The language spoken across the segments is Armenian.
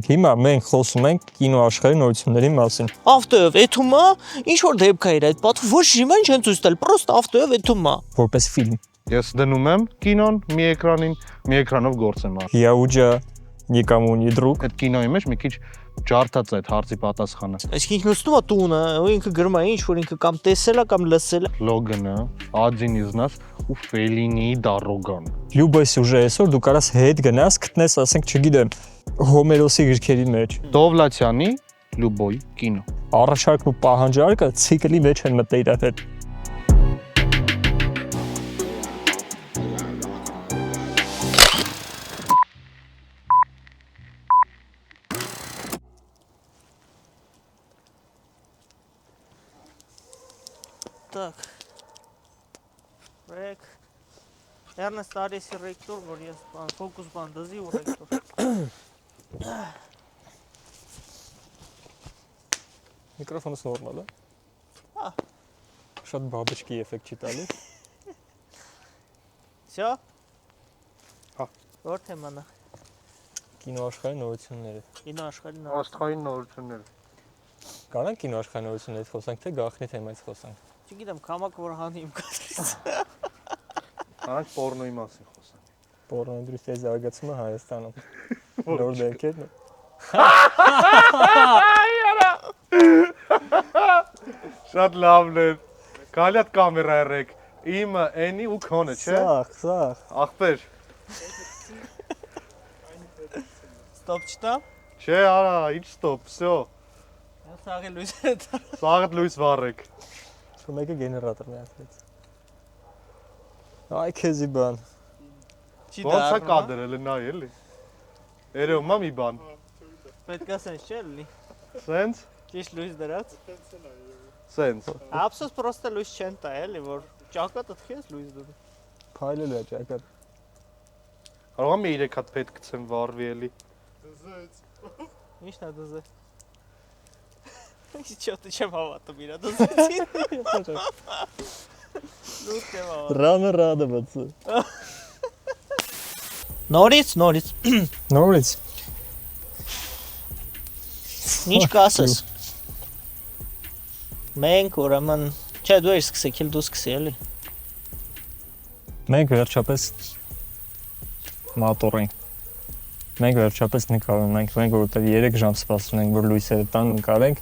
Հիմա մենք խոսում ենք կինոաշխարհի նորությունների մասին։ Ավտոյով էթում է, ինչ որ դեպք է իր այդ պատու ոչ ժաման չեն ցույց տալ, պրոստ ավտոյով էթում է։ Որպես ֆիլմ։ Ես դնում եմ կինոն մի էկրանին, մի էկրանով գործ եմ անում։ Я уже никому не друг։ Այդ կինոյի մեջ մի քիչ ջարդած է այդ հարցի պատասխանը։ Այսինքն ինքը նստում է տունը, ու ինքը գրում է ինչ որ ինքը կամ տեսել է կամ լսել է։ Լոգանը, Ադին իզնաս ու Ֆելինի դարոգան։ Любой սյուժե այսօր դու կարաս հետ գնաս, գտնես, ասենք, չգիտեմ, Հոմերոսի գրքերի մեջ։ Դովլացյանի Լյուբոյ կինո։ Առաջարկն ու պահանջարկը ցիկլի մեջ են մտել իրար հետ։ Так. Ռեկ։ Էրնեստ Արիեսի ռեկտոր, որ ես բան ֆոկուս բանդազի ու ռեկտոր։ Միկրոֆոնս նորմալ է։ Հա։ Շատ բաբեչկի էֆեկտ չի տալիս։ Всё։ Հա։ Որ թեման է։ Կինոաշխարհի նորությունները։ Կինոաշխարհի նոր։ Աստղային նորություններ։ Կարանք կինոաշխարհի նորություններից խոսանք, թե գաղտնի թեմայից խոսանք։ Չգիտեմ, կամակ որ հանի իմ կասից։ Անց պորնոյի մասին խոսանք։ Պորնոինդուստրիայի զարգացումը Հայաստանում։ Նոր դեպքերն ու։ Շատ լավն է։ Գալի այդ կամերա երեք։ Իմը, Էնի ու քոնը, չէ՞։ Սաղ։ Ախպեր։ Ստոպ չտա։ Չէ, արա, ինչ ստոպ, всё։ Սաղի լույսը դա։ Սաղդ լույս վառեք։ Շո մեկը գեներատորն է ասած։ Այ քեզի բան։ Չի Ոնց է դա։ կադրելը նայ էլի։ Երևում է մի բան։ Պետք է սենց չէ լի։ Սենց, Ճիշտ լույս դրած։ սենց։ Ափսոս պրոստը լույս չեն տա էլի, որ ճակատը թքես լույս դու։ Փայլել է ճակատ։ Կարող եմ 3 հատ պետք գցեմ վառվի էլի։ Ինչն է դզե։ Ինչ չոտը չեմ հավատում իրա դզեցին։ Լույս չեմ հավատում։ Ռանը ռադավացը։ Նորից։ Նորից։ Ինչ կասես։ Մենք ուրեմն, չէ դու ես սկսեք, դու սկսի էլի։ Մենք վերջապես մատորենք։ Մենք վերջապես նկարում ենք, մենք որտեղ 3 ժամ սպասում ենք, որ լույսերը տան նկարենք։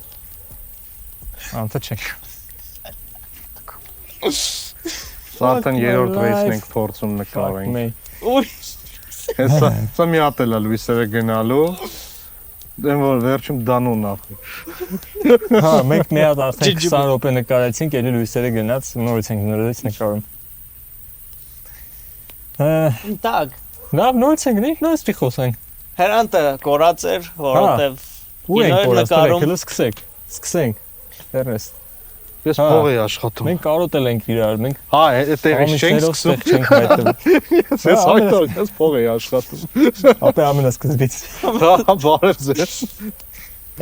Անտը չենք։ Արդեն երրորդ ռեյսն ենք փորձում նկարենք։ Ուй, Հեսա մի հատ էլ է լույսերը գնալու։ Դեմ որ վերջում դանուն նախ։ Հա, մենք մի հատ արդեն 20 րոպե նկարեցինք, ելի լույսերը գնաց, նորից ենք նորից նկարում։ տակ։ Լավ, նորից ենք, նորից մի խոսենք։ Հրանտը կորած էր, որովհետև Ու ենք կինոյր կորացել, նկարում։ սկսենք։ Էրնեստ։ Ես փող էի աշխատում։ Մենք կարոտել ենք իրար, մենք Հա, այդտեղից չենք սկսում։ չենք հայտնում։ Ես հայտարարում, ես փող էի աշխատում։ Ապա ամենասկզբից։ Հա, բարև ձեզ։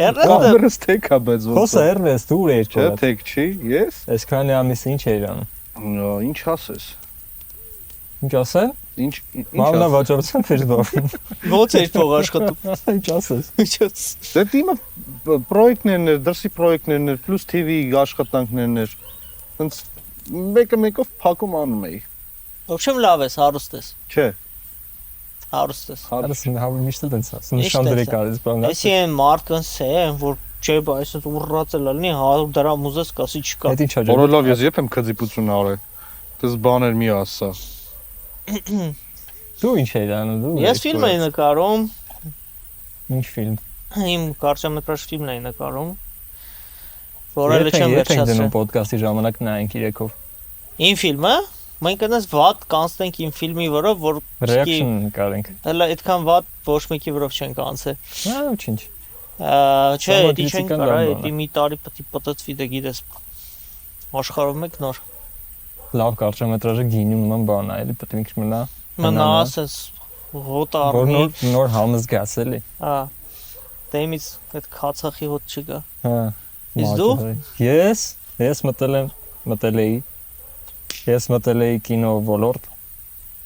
Հրանտը Կամերս թեք է բայց ոնց։ Խոսա Էրնեստ, դու ես Չէ, կորած։ թեք չի, ես։ Այսքանի ամիս ինչ էր անում։ Ինչ ասես։ Ինչ ասեն։ Ինչ Մամնա վաճառության ֆեյսբուքում։ ոնց էր փող աշխատում։ Ինչ ասես։ Դե դիմը պրոյեկտներն էր, դրսի պրոյեկտներն էր, պլյուս TV աշխատանքներն էր։ Հենց մեկով փակում անում էի։ Ոբշեմ լավ ես, հարուստ ես։ Չէ։ Հարուստ ես։ Հարցն հավը միշտ էլ դենս ասում։ Նշանդրի կարես բան։ Այսի են մարդկանց է, որ չէ, այսպես ուռած էլ ալնի, հա դրա մուզես կասի չկա։ Այդ ինչ հաջող։ Որը լավ, ես երբ եմ քծիպություն արել։ Դες բաներ մի ասա։ Դու ինչ էր անում դու։ Ես ֆիլմ էի նկարում, Ինչ ֆիլմ։ իմ կարճամետրաժ ֆիլմն էի նկարում, որը չեմ Եթե դնում վերջացրել։ ոդկասթի ժամանակ նայենք իրեքով։ Իմ ֆիլմը, մենք այնպես վատ կանցնենք իմ ֆիլմի վրա, որ Reaction նկարենք։ հələ այդքան վատ ոչ մեկի վրա չենք անցել։ Հա, ոչինչ։ Չէ, դի չենք Սամոթրիցիկան կարա, բան է։ դի մի տարի պետք է պատածվի, դե գիտես։ Աշխարհում եք նոր։ Լավ կարճամետրաժը գինի նման բան է, էլի պետք է ինքս մնա։ Մնա ասես հոտ Որ առնի։ նոր համս գաս էլի։ Հա։ Դեմից այդ քացախի հոտ չկա։ Հա։ Իսկ դու։ Ես մտել էի կինո ոլորտ։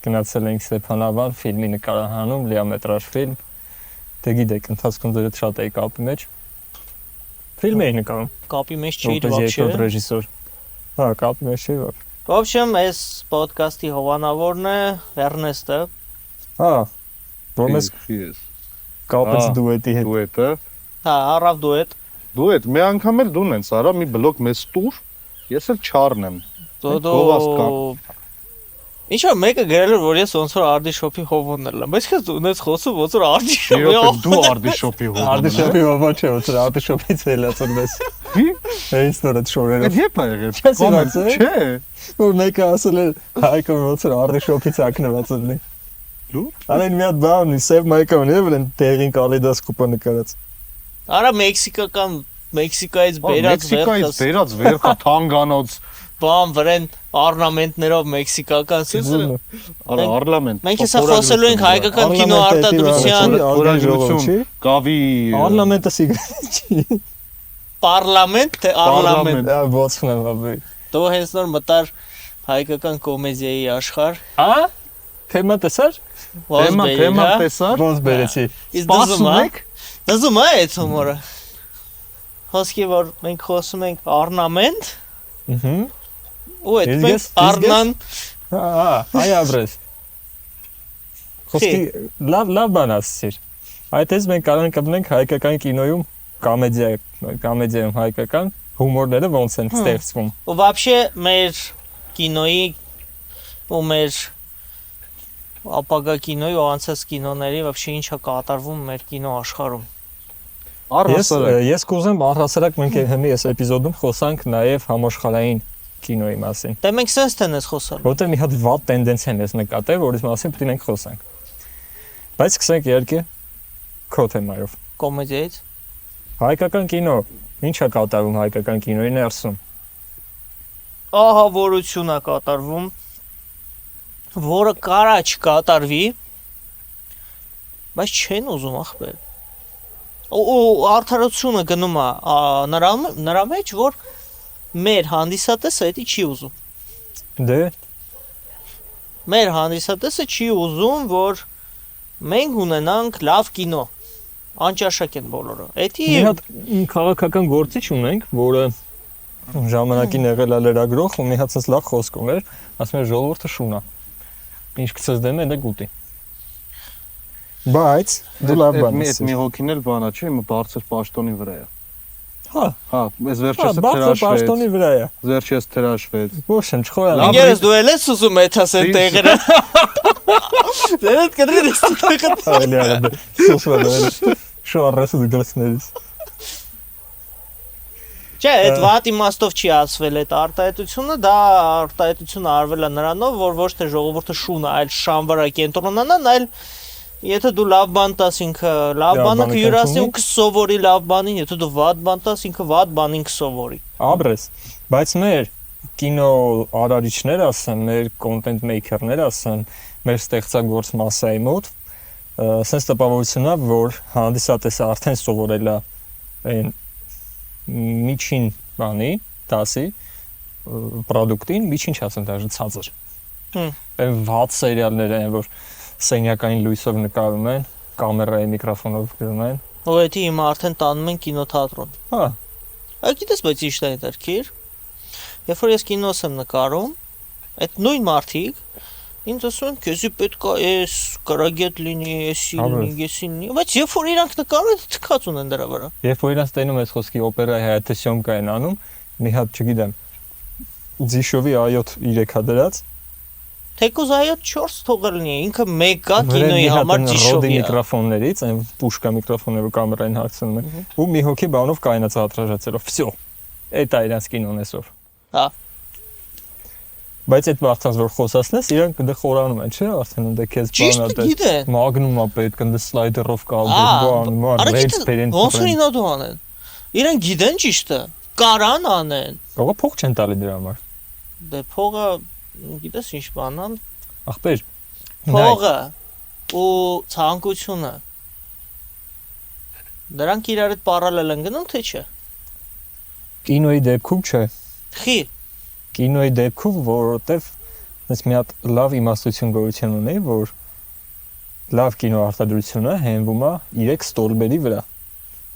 Գնացել ենք Ստեփանավան ֆիլմի նկարահանում, լիամետրաժ ֆիլմ։ Դե գիտեք, ընթացքում դեռ շատ էի կապի մեջ։ Ֆիլմ էի նկարում։ Կապի մեջ չի Որպես вообще։ երկրորդ ռեժիսոր։ Հա, կապի մեջ չի որ։ В общем, այս ոդկասթի հովանավորն է Էրնեստը։ Հա։ Որպես Yes. կապեց դուետի հետ։ Դուետը։ Հա, առավ դուետ։ Դուետ, մի անգամ էլ դուն են սարա մի բլոկ մեծ տուր։ Ես էլ չառն եմ։ Ինչ որ մեկը գրել էր, որ ես ոնց որ արդիշոփի հովոնել եմ, բայց քեզ ունես խոսում ոնց որ արդիշոփի Իրոք դու արդիշոփի հով։ Արդիշոփի հովա չէ, որ արդիշոփից ելացնես։ Ի՞։ Հենց նորդ շորերը։ Այդ ե՞բ է եղել։ Չես իմացել։ Չէ։ Որ մեկը ասել է հայկը ոնց որ արդիշոփից ակնված լինի։ Լու։ Անեն մի հատ բան, սև մայկա ունի, որ են տեղին կալիդասկոպը նկարած։ Արա Մեքսիկայից բերած Մեքսիկայից բերած վերքա թանգանոց բան վրան օրնամենտներով մեքսիկական սուսը։ Արա պարլամենտ։ Մենք հեսա խոսելու ենք հայկական կինո արտադրության օրենսդրություն, կավի Պարլամենտը սիգարետ չի։ պարլամենտ թե արլամենտ։ Ոսն է բաբի։ Դու հենց նոր մտար հայկական կոմեդիայի աշխարհ։ Հա? Թեմա տեսար։ Թեմա տեսար։ Ոնց բերեցի։ Իսկ դզում է այդ հումորը։ Խոսքի որ մենք խոսում ենք ornament, ու այդ մենք արնան, հա, այ ապրես։ Խոսքի լավ բան ասիր։ Այդպես մենք կարող ենք ապնենք հայկական կինոյում կոմեդիայում հայկական հումորները ոնց են ստեղծվում։ ու вообще մեր կինոյի ու մեր ապագա կինոյի ու անցած կինոների вообще ինչա կատարվում մեր կինո աշխարհում։ Ես կուզեմ առհասարակ մենք հիմի այս էպիզոդում խոսանք նաև համաշխարհային կինոյի մասին։ Դե մենք sense տեն ես խոսալ։ Որտեղ մի հատ վատ տենդենցիա են ես նկատել, որից մասին պետք է մենք խոսանք։ Բայց սկսենք իհարկե քո թեմայով։ Կոմեդիայից։ Հայկական կինո, ի՞նչ է կատարվում հայկական կինոյի ներսում։ Ահավորություն է կատարվում, որը կարա չկատարվի, բայց չեն ուզում ախպեր։ Ու արդարությունը գնում է նրա մեջ, որ մեր հանդիսատեսը դա չի ուզում։ Դե Մեր հանդիսատեսը չի ուզում, որ մենք ունենանք լավ կինո։ Անճաշակ են բոլորը։ Էդի մի հատ քաղաքական գործիչ ունենք, որը ժամանակին եղել է լրագրող ու մի հատ ցած լավ խոսք ուներ, ասում էր ժողովուրդը շուն է։ Ինչ գցես դեմ է դա գուտի։ Բայց դու լավ բան ես։ Մի հոգին էլ բանա չէ, մի բարձր պաշտոնի վրա է։ Հա, այս վերջերս բարձր պաշտոնի վրա է։ Վերջերս թրաշվեց։ Ոչ եմ չխոյալ։ Ինգերս դու էլ ես ուզում էթաս այն տեղերը։ Դերդ կդրես տեղը։ Այլի արդ։ Սոսվալը։ Շոռես ու գլխներից։ Չէ, այդ վատ իմաստով չի ասվել այդ արտահայտությունը, դա արտահայտությունը արվել է նրանով, որ ոչ թե ժողովուրդը շունը, այլ շամվարա կենտրոնանան, այլ եթե դու լավ բան տաս ինքը լավ բանը կյուրասի ու կսովորի լավ բանին, եթե դու վատ բան տաս ինքը վատ բանին կսովորի։ Աբրես, բայց մեր կինո արարիչները ասեն, մեր կոնտենտ մեյքերները ասեն, մեր ստեղծագործ մասայի մոտ, sense տպավորությունն է, որ հանդիսատեսը արդեն սովորել է այն միջին բանի, դասի պրոդուկտին, միջին չասեմ, դաժե ցածր։ Այն վատ սերիալներ են, որ սենյակային լույսով նկարում են, կամերայի միկրոֆոնով գրում են։ Ու էդի հիմա արդեն տանում են կինոթատրոն։ Հա։ Գիտես, բայց ի՞նչն է դերքիր։ Երբ որ ես կինոս եմ նկարում, այդ նույն մարդիկ ինձ ասում են, քեզի պետք է էս կարագետ լինի, էսի լինի, էսի լինի, բայց երբ որ իրանք նկարում են, թքած ունեն դրա վրա։ Երբ որ իրանք տենում ես խոսքի օպերայի հայատեսյոմկա են անում, մի հատ չգիտեմ, Ձիշովի i7 3-ա դրած Թեկուզ այո 4 թողել լինի, ինքը մեկ է կինոյի համար Ձիշովի է։ Միկրոֆոններից, այն պուշկա միկրոֆոնները կամերային հագցնում են, ու մի հոգի բանով կայնած հատրաժացելով։ Всё։ Էդ է իրանք կինոն այսօր։ Հա։ Բայց այդ մարդկանց որ խոսացնես, իրանք դե խորանում են, չէ՞, արդեն դե քեզ բանա դե մագնումա պետք ընդ սլայդերով կալու բան, ռեյս բերեն։ Ոնց որ ինա դու անեն։ Իրանք գիտեն ճիշտը, կարան անեն։ Ողա փող չեն տալի դրա համար։ Դե փողը գիտես ինչ բանն է։ Ախպեր։ Փողը ու ցանկությունը դրանք իրար հետ պարալել են գնում թե չէ։ Կինոյի դեպքում չէ։ Խի։ Կինոյի դեպքում, որովհետև ես մի հատ լավ իմաստություն գոյություն ունի, որ լավ կինոարտադրությունը հենվում է 3 ստորբերի վրա.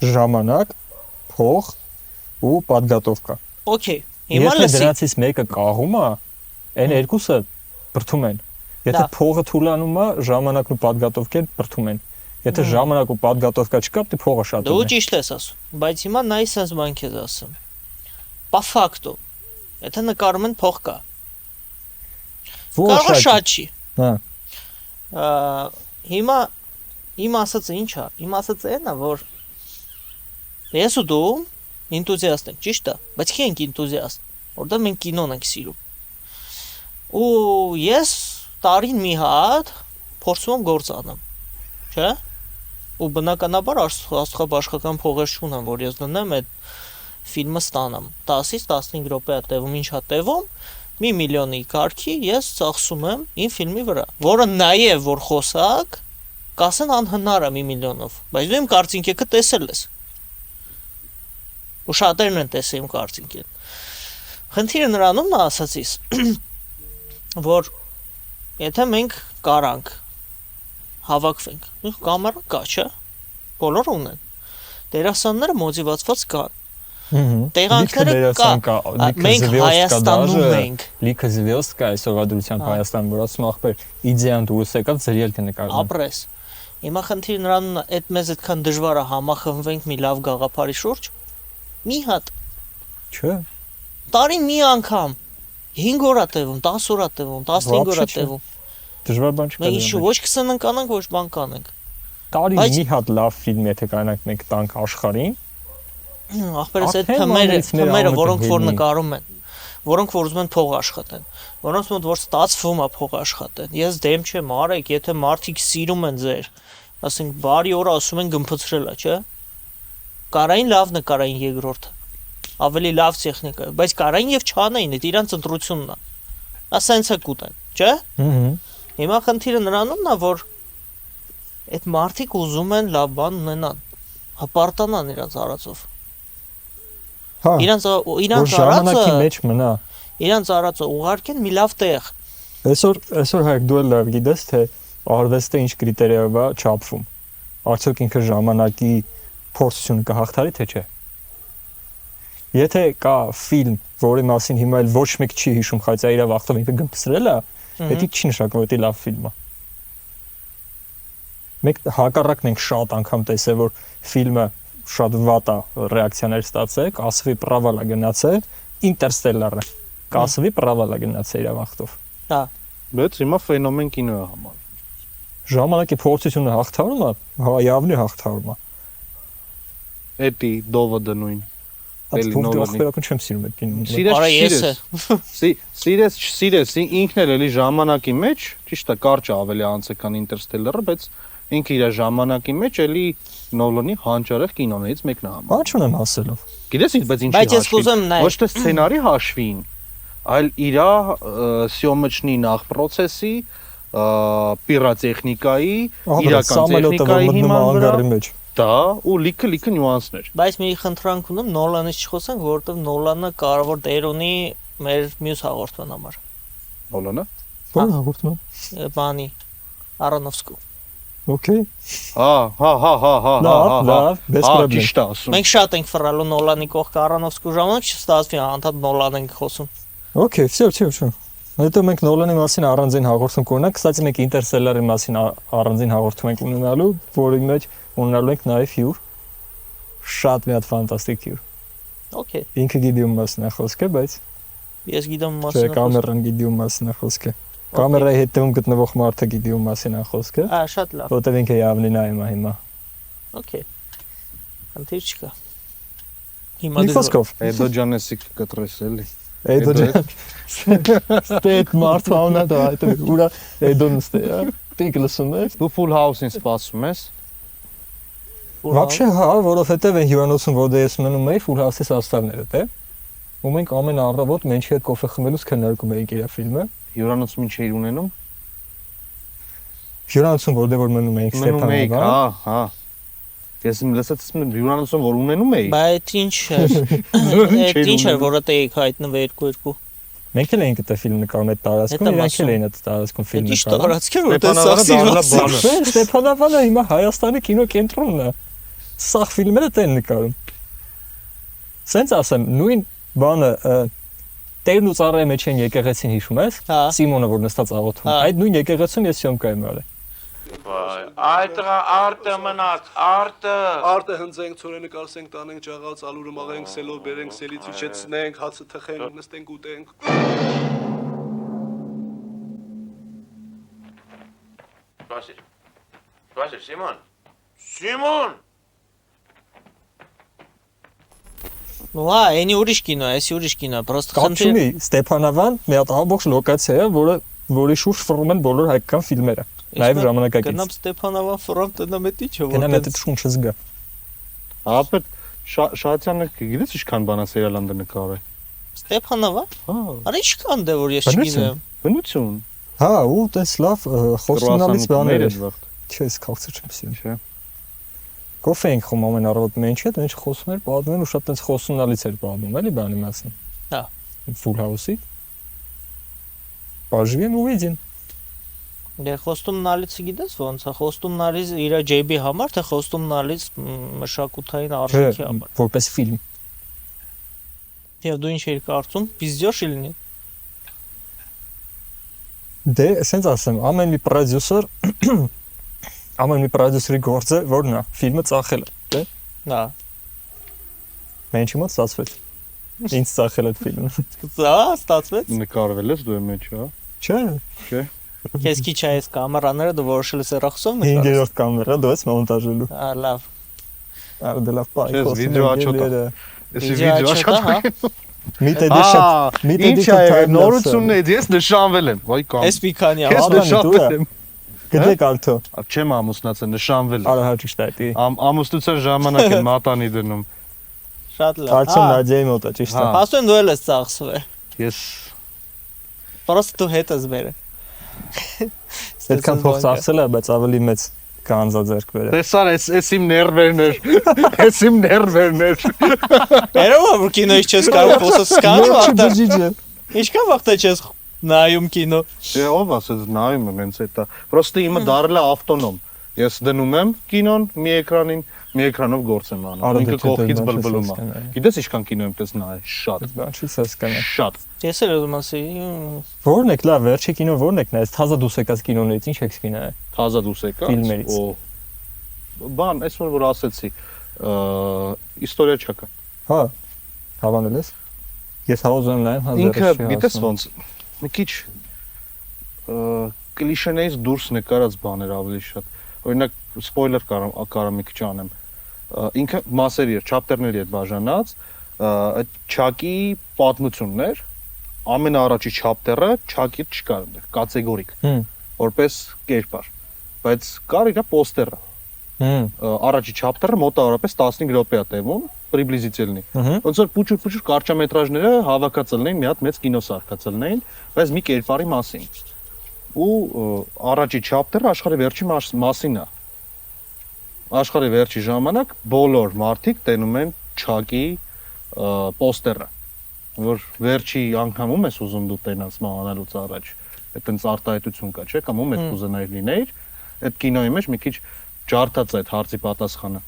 ժամանակ, փող ու պատգատովկա։ Okay, հիմա Եթե լսի։ դրանցից մեկը կաղում է, այն երկուսը բրթում են։ Եթե Դա։ փողը թուլանում է, ժամանակն ու պատգատովկան բրթում են։ Եթե ժամանակ ու պատգատովկա չկա, դե փողը շատ Դու է։ ճիշտ ես ասում, բայց հիմա նայ sense բան քեզ ասում։ Պա ֆակտո։ Եթե նկարում են փող կա։ Կարող է շատ չի։ Հա։ Հիմա իմ ասածը ինչ է։ Իմ ասածը այն է, որ ես ու դու ինտուզիաստ ենք, ճիշտ է, բայց քի ենք ինտուզիաստ, որտեղ մենք կինոն ենք սիրում։ Ու ես տարին մի հատ փորձում եմ գործ անեմ, չէ՞։ Ու բնականաբար աստղաբաշխական փողեր չունեմ, որ ես դնեմ այդ ֆիլմը ստանամ 10-ից 15 րոպե է տևում, ինչ է տևում, 1 միլիոնի կարգի ես ծախսում եմ իմ ֆիլմի վրա, որը նաև որ խոսակ, կասեն անհնար է 1 միլիոնով, բայց դու իմ կարծինքեքը տեսել ես։ Ու շատերն են տեսել իմ կարծինքին։ Խնդիրը նրանումն է ասացիս, որ եթե մենք կարանք հավաքվենք, կամերա կա, չէ՞։ Բոլորը ունեն։ Դերասանները մոտիվացված կան։ Տեղանքները կա։ Մենք Հայաստանում ենք։ Լիքը զվիոստ կա այսօրվա դրությամբ Հայաստանում, որ ասում ախպեր իդեան դուրս եկավ ձեր ելքը նկարում։ Ապրես։ Հիմա խնդիրը նրանումն է, այդ մեզ այդքան դժվար է համախմբվենք մի լավ գաղափարի շուրջ։ Մի հատ Չէ։ տարին մի անգամ 5 օր է տևում, 10 օր է տևում, 15 օր է տևում։ Դժվար բան չկա։ Մենք ոչ 20 կանանք, ոչ բան կանենք։ Տարի մի հատ լավ ֆիլմ եթե կանանք մենք տանք աշխարհին, ախպերս այդ թմերը, որոնք որ նկարում են, որոնք որ ուզում են փող աշխատեն, որոնց մոտ որ ստացվում է փող աշխատեն։ Ես դեմ չեմ, արեք, եթե մարդիկ սիրում են ձեր, ասենք բարի օրը ասում են գմփցրել է, չէ՞։ Կարային լավ նկարային երկրորդը, ավելի լավ տեխնիկա, բայց կարային եւ չանային, դա իրանց ընտրությունն է։ Ասենց է կուտեն, չէ՞։ Հիմա խնդիրը նրանումն է, որ այդ մարդիկ ուզում են լավ բան ունենան, հպարտանան իրանց արածով։ Հա։ Իրանց ժամանակի մեջ մնա։ Իրանց արածը ուղարկեն մի լավ տեղ։ Այսօր հայք դու լավ գիտես թե արվեստը ինչ կրիտերիայով է չափվում։ Արդյոք ինքը ժամանակի փորձությունը կհաղթարի թե չէ։ Եթե կա ֆիլմ, որի մասին հիմա էլ ոչ մեկ չի հիշում, բայց իր վախտով ինքը գմփսրել է, դա չի նշանակում, որ դա լավ ֆիլմ է։ Մեկ հակառակն ենք շատ անգամ տեսել, որ ֆիլմը շատ վատ է ռեակցիաներ ստացել, ասվի պրավալա գնացել, Ինտերստելլարը, կասվի պրավալա գնացել իր վախտով։ Հա։ Բայց հիմա ֆենոմեն կինո է համարվում։ Ժամանակի փորձությունը հաղթարում է, հավանաբար հաղթարում է։ Էդի դովը նույն։ Ախպերական չեմ սիրում այդ կինոն։ Սիրես, ինքն էլ էլի ժամանակի մեջ, ճիշտ է, կարճ է ավելի անց է քան Ինտերստելլարը, բայց ինքը իր ժամանակի մեջ էլի Նոլանի հանճարեղ կինոներից մեկն է համարվում։ Բան չունեմ ասելով։ Գիտես ինչ, բայց ինչի Բայց ես կուզեմ նայել։ Ոչ թե սցենարի հաշվին, այլ իր սյոմոչնի նախ process-ի, պիրոտեխնիկայի, իրական տեխնիկայի հիման վրա։ Դա ու լիքը նյուանսներ։ Բայց մի խնդրանք ունեմ, Նոլանից չխոսենք, որովհետև Նոլանը կարևոր դեր ունի մեր մյուս հաղորդման համար։ Նոլանը։ Ո՞ր հաղորդման։ Բանի Արոնոֆսկու։ Okay։ Հա։ Լավ, без проблем։ Ճիշտ է ասում։ Մենք շատ ենք ֆռալու Նոլանի կողքը Արոնոֆսկու ժամանակ չստացվի անդադ Նոլան ենք խոսում։ Okay, всё։ Հետո մենք Նոլանի մասին առանձին հաղորդում կունենանք, կստացի մենք Ինտերստելլարի մասին առանձին հաղորդում ենք ունենալու, որի մեջ ունենալու ենք նաև հյուր։ Շատ մի հատ ֆանտաստիկ հյուր։ Okay։ Ինքը գիտի ում մասն է խոսքը, բայց ես գիտեմ չէ, մասը։ կամերան գիտի ում մասն է խոսքը։ Կամերայի հետևում գտնվող մարդը գիտի ում մասին է խոսքը։ Շատ լավ։ Որտեղ ինքը явно նայում է հիմա։ Okay։ Խնդիր չկա։ Հիմա Նիքոսկով։ Էդո ջանեսի կտրես էլի։ Էդո ջան։ Ստեյք մարդու անունը դա այդ ուրա Էդոն ստեյա։ Դիք լսում ես։ Դու Full House-ին սպասում ես։ Вообще, հա, որովհետև այն հյուրանոցում, որտեղ ես մնում եի, Full House-ի սաստավները, թե։ Ու մենք ամեն առավոտ մենք հետ կոֆե խմելուց քննարկում էինք իր ֆիլմը։ Հյուրանոցում ինչ էիր ունենում։ Հյուրանոցում որտեղ որ մնում էինք Ստեփանովա։ Հա։ Ես իմ լսեցի հյուրանոցում որ ունենում էի։ Բայց ինչ էր։ Այդ ինչ էր, որը տեիք հայտնվի 2-2։ Մենք էլ էինք այդ ֆիլմ նկարում այդ տարածքում, Հետո իրանք էլ մասում։ էին այդ տարածքում ֆիլմ Ճիշտ նկարում։ տարածք է, որտեղ Ստեփանավանը սա դա բանը։ Ստեփանավանը հիմա Հայաստանի կինոկենտրոնն է։ Սա ֆիլմերը դեն նկարում։ Սենց ասեմ, նույն բանը Տերն ու ծառայի մեջ են եկեղեցին հիշում ես։ Հա։ Սիմոնը որ նստած աղոթում։ Հա։ Այդ նույն եկեղեցում ես սյոմկա եմ արել։ Այդտեղ արտը մնաց, արտը։ Արտը հնձենք, ցորենը կարսենք, տանենք, ճաղած, ալուրը մաղենք, սելով բերենք, սելից իջեցնենք, հացը թխենք, նստենք ուտենք։ Սպասիր, Սիմոն։ Սիմոն։ Ну, այնի ուրիշ կինո է, էսի ուրիշ կինո է, պրոստը Կապ չունի, Ստեփանավան մի հատ ամբողջ լոկացիա է, որի շուրջ ֆռում են բոլոր հայկական ֆիլմերը։ Նաև ժամանակակից։ Գնամ Ստեփանավան ֆռամ տնամ էտի չէ, Գնամ այդ շունչը զգա։ Ապա Շահյանը գիտես ինչքան բանա սերիալանդը նկարել։ Ստեփանավան։ Հա, Արա ինչքան դե որ ես չգիտեմ։ բնություն։ Հա, ու տես լավ խոսնալից բաներ էր։ վաղ։ Չես քաղցր չեմ սիրում։ Չէ։ Կոֆե ենք խմում ամեն առավոտ մենք հետ, ինչ խոսում էր, պատմում ու շատ տես խոսնալից էր պատմում, էլի բանի մասին։ Հա։ Full House-ի։ Поживем увидим։ Դե խոստումնալիցը գիտես ոնց է, խոստումնալից իր JB համար, թե խոստումնալից մշակութային արժեքի համար։ Որպես ֆիլմ։ Եվ դու ինչ էիր կարծում, պիզդյոշ լինի։ Դե, ասենց ասեմ, ամեն մի պրոդյուսերի գործը որն է, ֆիլմը ծախելը, դե։ Հա։ Մենք մոտ ստացվեց։ Ինչ ծախել այդ ֆիլմը։ Հա, ստացվեց։ Նկարվել ես դու եմ մեջ, հա։ Չէ։ Քեզ քիչ է այս կամերաները դու որոշել ես երախսով նկարել։ 5-րդ կամերա դու ես մոնտաժելու։ Հա, լավ։ Արա դե լավ բայ։ Ես վիդեո աչոտա։ Ես վիդեո աշխատում։ Միտե դե շատ, միտե դե Ինչ է նորությունն է, ես նշանվել եմ։ Վայ կամ։ Էս մի քանի Ես Ալանի, նշանվել եմ։ Գտե կալթո։ Չեմ ամուսնացել, նշանվել։ Արա հաճիշտ է դի։ Ամուսնության ժամանակ եմ մատանի դնում։ շատ լավ։ Կարծում Նադիայի մոտ է, ճիշտ է։ Հա։ Ասում դու էլ ես ծախսվել։ Ես Պրոստը դու հետ ես բերել։ Այդքան փող ծախսել է, բայց ավելի մեծ կանզա ձեռք բերել։ տեսար, էս իմ ներվերն էր։ Էս իմ ներվերն էր։ Երևա որ կինոից չես կարող խոսած սկանալ վախտա։ Բջիջը։ Ինչքան վախտա չես նայում կինո։ Դե ով ասեց նայում եմ հենց էտա։ Պրոստը իմը դարել է ավտոնոմ։ Ես դնում եմ կինոն մի էկրանին, մի էկրանով գործ եմ անում։ Ինքը կողքից բլբլում է։ Գիտես ինչքան կինո եմ տես նայել։ Շատ։ Բանչի սասկանը։ Շատ։ Ես էլ ուզում ասի։ Որն եք լավ, վերջի կինո որն եք նայած, թազա դուս եկած կինոներից ինչ եք գնա։ Թազա դուս եկա։ Ֆիլմերից։ Բան, այսօր որ ասեցի, իստորիա չկա։ Հա։ Հավանել ես։ Ես հավոզում նայեմ հազար։ Ինքը գիտես ոնց մի քիչ կլիշեներից դուրս նկարած բաներ ավելի շատ։ Օրինակ սպոյլեր կարամ մի քիչ անեմ։ Ինքը մասերի էր, չապտերների հետ բաժանած, այդ Չակի պատմությունն էր։ Ամենաառաջի չապտերը Չակի չկար, կատեգորիկ, որպես կերպար, բայց կար իր պոստերը։ Առաջի չապտերը մոտավորապես 15 րոպե է տևում, приблизительно։ Ոնց որ փուչուր կարճամետրաժները հավաքած լինեն, մի հատ մեծ կինո սարքած լինեն, բայց մի կերպարի մասին։ Ու առաջի չապտերը աշխարհի վերջի մասին է։ Աշխարհի վերջի ժամանակ բոլոր մարդիկ տենում են Չակի պոստերը, որ վերջի անգամում ես ուզում դու տենաս մանալուց առաջ։ Այդտենց արտահայտություն կա, չէ՞, կամ ում ես կուզենայիր լինեիր։ Այդ կինոյի մեջ մի քիչ ջարդած է այդ հարցի պատասխանը։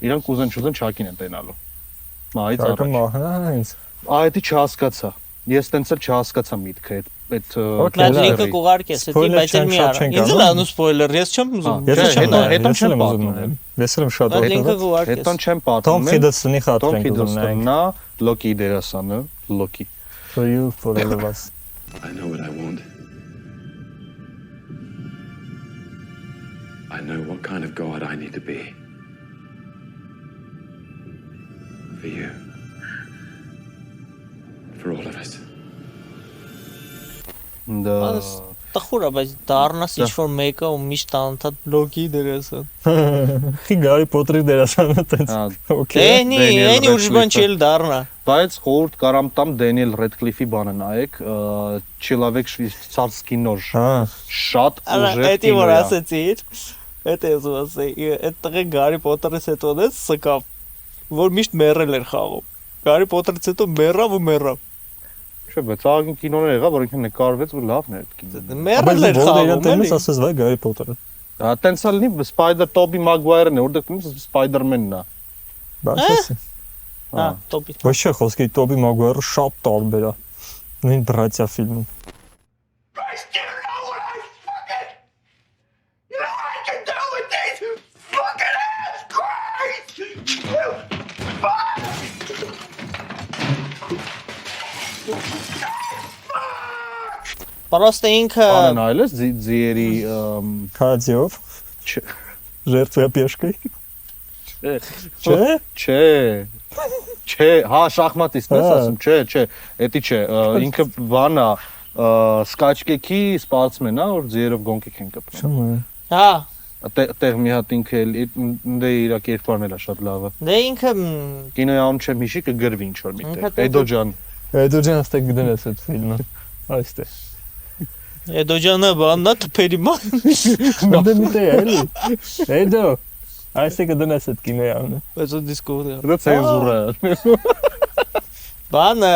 Իրանք ուզեն Չակին են տենալու։ Մայից առաջ։ Հենց։ Այդի չհասկացա։ Ես տենց էլ չհասկացա միտքը այդ Այդ լինքը կուղարկես, դա բայց էլ մի արա։ Ինձ էլ անու սպոյլեր, ես չեմ ուզում։ Ես չեմ հետո չեմ ուզում։ պատմում։ Ես եմ շատ Այդ լինքը կուղարկես։ Հետո չեմ պատմում։ Tom Hiddleston-ի խաթր Tom ենք ուզում Hiddleston-ն է Loki դերասանը, Loki։ For you, for all of us։ I know what I want. I know what kind of God I need to be. For you. For all of us. Դա Տխուր է, բայց դառնաս ինչ-որ մեկը ու միշտ անընդհատ բլոգի դերասան։ Խի Գարի Փոթերի դերասանը տենց։ Okay։ Էնի ուրիշ բան չել դառնա։ բայց խորտ կարամ տամ Դենիել Ռեդկլիֆի բանը նայեք, Չելավեկ շվեյցարսկի նոր։ Հա։ Շատ ուժեղ Էդի կինո որ է։ ասեցիր, էդ է ուզում ասեի, այդ տղեն Գարի Փոթերից հետո դες սկավ, որ միշտ մեռել էր խաղում։ Գարի Փոթերից հետո մեռավ ու մեռավ։ Չէ, բայց աղագին կինոներ եղավ, որ ինքը նկարվեց ու լավն էր կինոն։ Մերել էր խաղում էլի։ ասես վայ Գարի Փոթերը։ Հա, տենց է լինի Spider Toby Maguire-ն է, որտեղ ինքը Spider-Man-ն է։ Բացասի։ Հա, տոպի։ Ոչ չէ, խոսքի Տոբի Մագուայրը շատ տարբեր է։ Նույն բրացիա ֆիլմում։ Christ, you know what I fucking... You know what I can do with these fucking ass Christ! You fuck! Պարոստը ինքը Անն այլես ձիերի Քարացիով Չէ։ ժերտվա պեշկայ։ Չէ։ Չէ։ Չէ։ Չէ, հա, շախմատիստն ես ասում, չէ, էդի չէ, ինքը բանա սկաչկեքի սպորտսմեն է, որ ձիերով գոնկեք են կպնում։ Շո՞մ է։ հա, Այդտեղ մի հատ ինքը դե իր կերպարն էլ է շատ լավը։ դե ինքը Կինոյի անուն չեմ հիշի, կգրվի ինչ որ Ինքը միտեղ։ տենց- Էդոջան։ Դու ջան ստե գտնես այդ ֆիլմը։ Այստեղ։ Էդոջանը բաննա թփերի մա։ Մտե միտե էլի։ Էդո։ Այստեղ գտնես այդ կինոյանը։ Բայց ու դիսկուրը։ Դա ցենզուրա է։ Բանը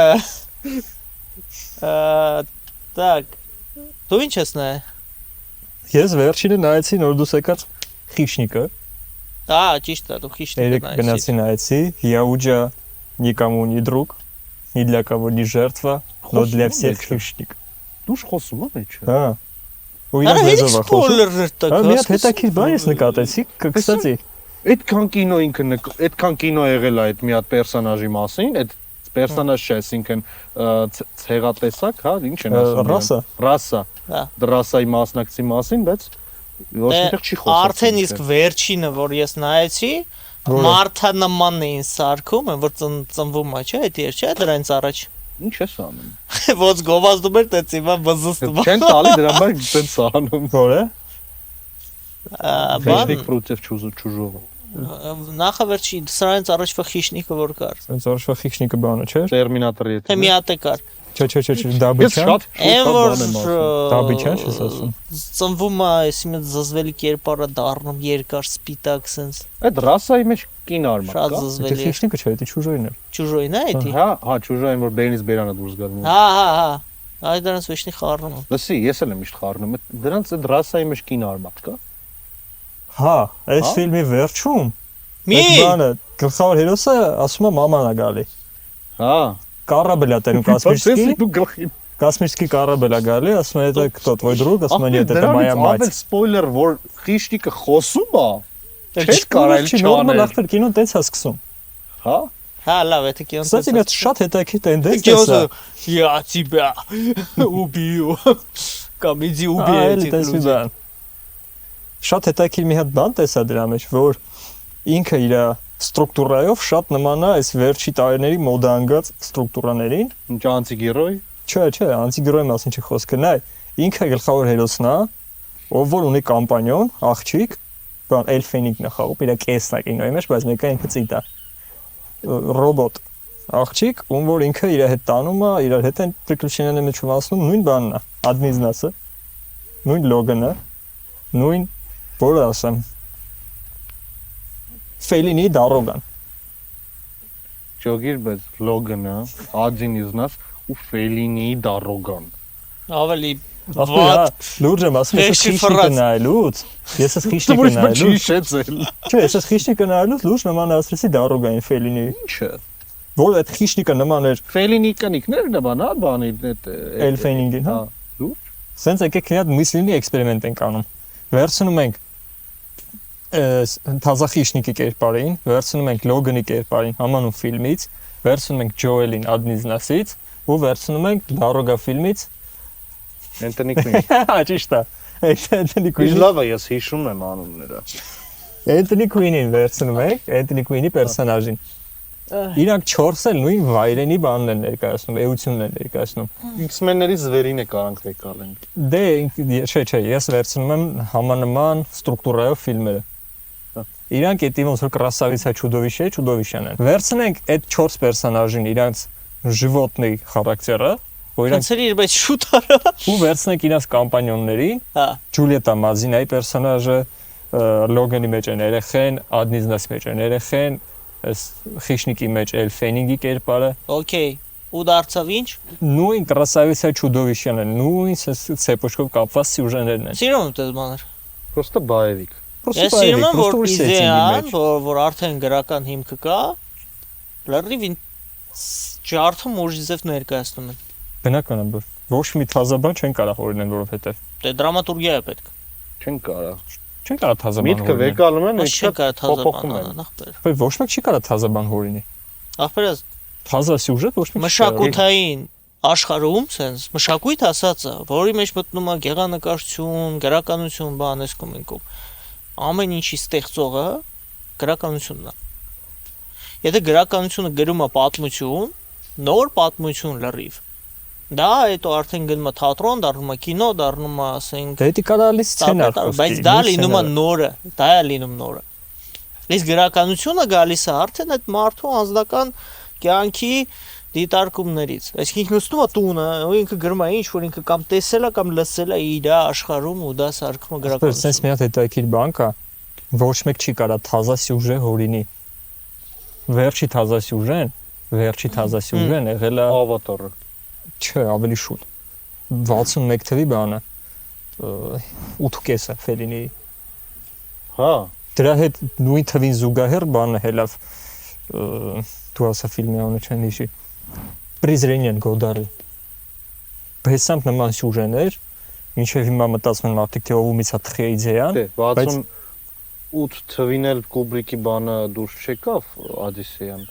Так. Դու ինչ ես նայ։ Ես վերջինը նայեցի նոր դուս եկած Խիշնիկը։ Ճիշտ է, դու խիշտ Երեք գնացի նայեցի, я уже никому не друг, ни для кого не жертва, но для всех хищник։ Դու խոսում ես ինչ։ Հա։ Ու Արա իրան հենց լեզվով է խոսում։ սպոյլերներ տակ։ Հա, մի հատ հետաքրքիր բան ես նկատեցի, կստացի։ Այդքան կինո ինքը այդքան կինո եղել է այդ մի հատ պերսոնաժի մասին, այդ պերսոնաժ չէ, այսինքն ցեղատեսակ, հա, ինչ են ասում։ Ռասա։ Ռասա։ Հա։ Դրասայի մասնակցի մասին, բայց ոչ միտեղ չի խոսում։ Արդեն իսկ վերջինը, որ ես նայեցի, մարդանման էին սարքում, որ ծնվում է, չէ՞, այդ չէ՞ դրանից առաջ։ Ինչ ես անում։ Ոնց գովազդում էր տենց հիմա բզզում։ Չեն տալի դրա համար դենց անում։ Որ է։ Բան Ֆեյսբուք против чужого։ նախավերջի սրանից առաջվա խիշնիկը որ կար։ Այս օրվա խիշնիկը բանը չէ։ Տերմինատորի հետ։ Թե մի հատ է կար։ Չէ, Ես դաբիչան։ շատ Այն որ Դաբիչան ես ասում։ ծնվում է, այսինքն զզվելի կերպարը դառնում երկար սպիտակ sense Այդ ռասայի մեջ կին արմատ շատ կա։ Դա զզվելի։ խիշնիկը չէ, դա ճուժոյն է։ Ճուժոյն է էդի։ Հա, чужая որ բերնից բերանը դուրս գալու։ Հա։ Այդ դրանց վեճնի խառնում է։ Լսի, ես էլ եմ միշտ խառնում։ Դրանց այդ ռասայի մեջ կին արմատ կա։ Հա, այս Հա? ֆիլմի վերջում Մի այդ բանը գլխավոր հերոսը ասում է մաման է գալի։ Հա։ Կարաբել է տերում Կասպիրսկի, դու գլխին։ Կասպիրսկի կարաբել է գալի, ասում է это кто твой друг, ասում է нет, это моя Ավել мать։ սպոյլեր, որ խիշնիկը խոսում է։ Չէ, կարել նորմալ չանել։ ախտեր կինոն տենց է սկսում։ Հա։ հա լավ է թե կիոն։ Կստացի դա շատ հետաքրքիր տենդենս է։ Կիոսը я тебя убью։ Կամ իդի убей Այլ տես մի բան։ Շատ հետաքրքիր մի հատ բան տեսա դրա մեջ, որ ինքը իր ստրուկտուրայով շատ նման է այս վերջի տարիների մոդանգած ստրուկտուրաներին։ Ինչ անտիգերոյ։ Չէ, անտիգերոյի մասին չի խոսքը, նայ, ինքը գլխավոր հերոսն է, ով որ ունի կամպանիոն, աղջիկ, բան Էլֆենիկն է խաղում, իր կեսն է կինոյի մեջ, բայց մեկը ինքը ծիտ է։ Ռոբոտ աղջիկ, ում որ ինքը իր հետ տանում է, իր հետ են приключенияների մեջ ունասնում, նույն բանն է, admin-ը, նույն լոգանը, նույն որը ասեմ Ֆելինի դարոգան։ Ճոգիր, բայց լոգանը, ադինիզնաս ու Ֆելինի դարոգան։ Ավելի Ահա, լուրջ եմ ասում, ես խիշնիկը նայելուց, ես ես խիշնիկը նայելուց, շեցել։ չէ, ես ես խիշնիկը նայելուց լուրջ նման ասեցի դարոգային Ֆելինի, Ինչը։ որ այդ խիշնիկը նման էր Ֆելինի կնիկներն է բանա, բանի այդ Էլֆենինգին, հա։ Լուրջ։ Սենց եկեք մի հատ միսլինի էքսպերիմենտ ենք անում։ Վերցնում ենք թազա խիշնիկի կերպարին, վերցնում ենք Լոգանի կերպարին համանուն ֆիլմից, վերցնում ենք Ջոելին Ադնիզնասից ու վերցնում ենք Դարոգա ֆիլմից Անտոնի Քվին։ Հա, ճիշտ է։ Անտոնի Ինչ Քվին։ լավ է, ես հիշում եմ անունները։ Անտոնի Քվինին վերցնում ենք, Անտոնի Քվինի պերսոնաժին։ Իրանք 4-ը նույն վայրենի բանն են ներկայացնում, էությունն են ներկայացնում։ X-Men-ների զվերին է կարանք վեկալենք։ Դե, չէ, ես վերցնում եմ համանման ստրուկտուրայով ֆիլմերը։ Իրանք էդի ոնց որ красавица чудовищան են։ Վերցնենք այդ 4 պերսոնաժին իրանք животный характера, որ իրանք Ոնց էր բայց շուտ արա։ ու վերցնենք իրանք կամպանիոններին, Հա։ Ջուլիետա Մազինայի պերսոնաժը, Լոգանի մեջ են երեխեն, Ադնիզնասի մեջ են երեխեն, այս խիշնիկի մեջ Էլֆենինգի կերպարը, Okay։ ու դարձավ ինչ։ Նույն красавица чудовищն է, նույն ցեպոչկով կապված սյուժեներն են։ Սիրում եմ դες բաներ։ Պրոստը բայևիկ։ Ես սիրում եմ, որ իդեան, որ արդեն գրական հիմքը կա, լրիվ ջարդում ուժի ձև ներկայացնում են։ Բնական է, ոչ մի թազաբան չեն կարող օրինել, որովհետև Դե դրամատուրգիա է պետք։ Չեն կարա։ չեն կարող թազաբան Միտքը օրինել։ վեկալում են, Ոչ չեն կարող փոփոխում թազաբան են։ ախպեր։ Բայց ոչ մեկ չի կարող թազաբան օրինի։ Ախպերս Թազա սյուժետ ոչ մեկ չի կարող։ մշակութային աշխարհում sense մշակույթ ասածը, որի մեջ մտնում է գեղանկարչություն, գրականություն, բան էս կոմենկով։ Ամեն ինչի ստեղծողը գրականությունն է։ Եթե գրականությունը գրում է պատմություն, նոր պատմություն լրիվ։ Դա հետո արդեն գնում է թատրոն, դառնում է կինո, դառնում է, ասենք, Դա դի կարալի սցենար։ բայց դա լինում է նորը, դա է լինում նորը։ Իսկ գրականությունը գալիս է արդեն այդ մարդու անձնական կյանքի դիտարկումներից։ Այսինքն ինքն նստում է տունը, ու ինքը գրում է ինչ որ ինքը կամ տեսել է կամ լսել է իր աշխարհում ու դա սարքում է գրականություն։ Սենց մի հատ հետաքրքիր բան կա, ոչ մեկ չի կարա թազա սյուժե հորինի։ Վերջի թազա սյուժեն եղել է Ավատարը։ չէ, ավելի շուտ։ 61 թվի բանը 8.5-ը Ֆելինի։ Հա, Դրա հետ նույն թվին զուգահեռ բանը հելավ դու ասա ֆիլմի անունը չեմ հիշի։ Պրիզրենյան Գոդարի։ Բեսամp նման սյուժեներ, ինչեւ հիմա մտածում են մարդիկ թե ովումից է թխի իդեան, դե 68 թվին էլ Կուբրիկի բանը դուրս չեկավ Օդիսեյան։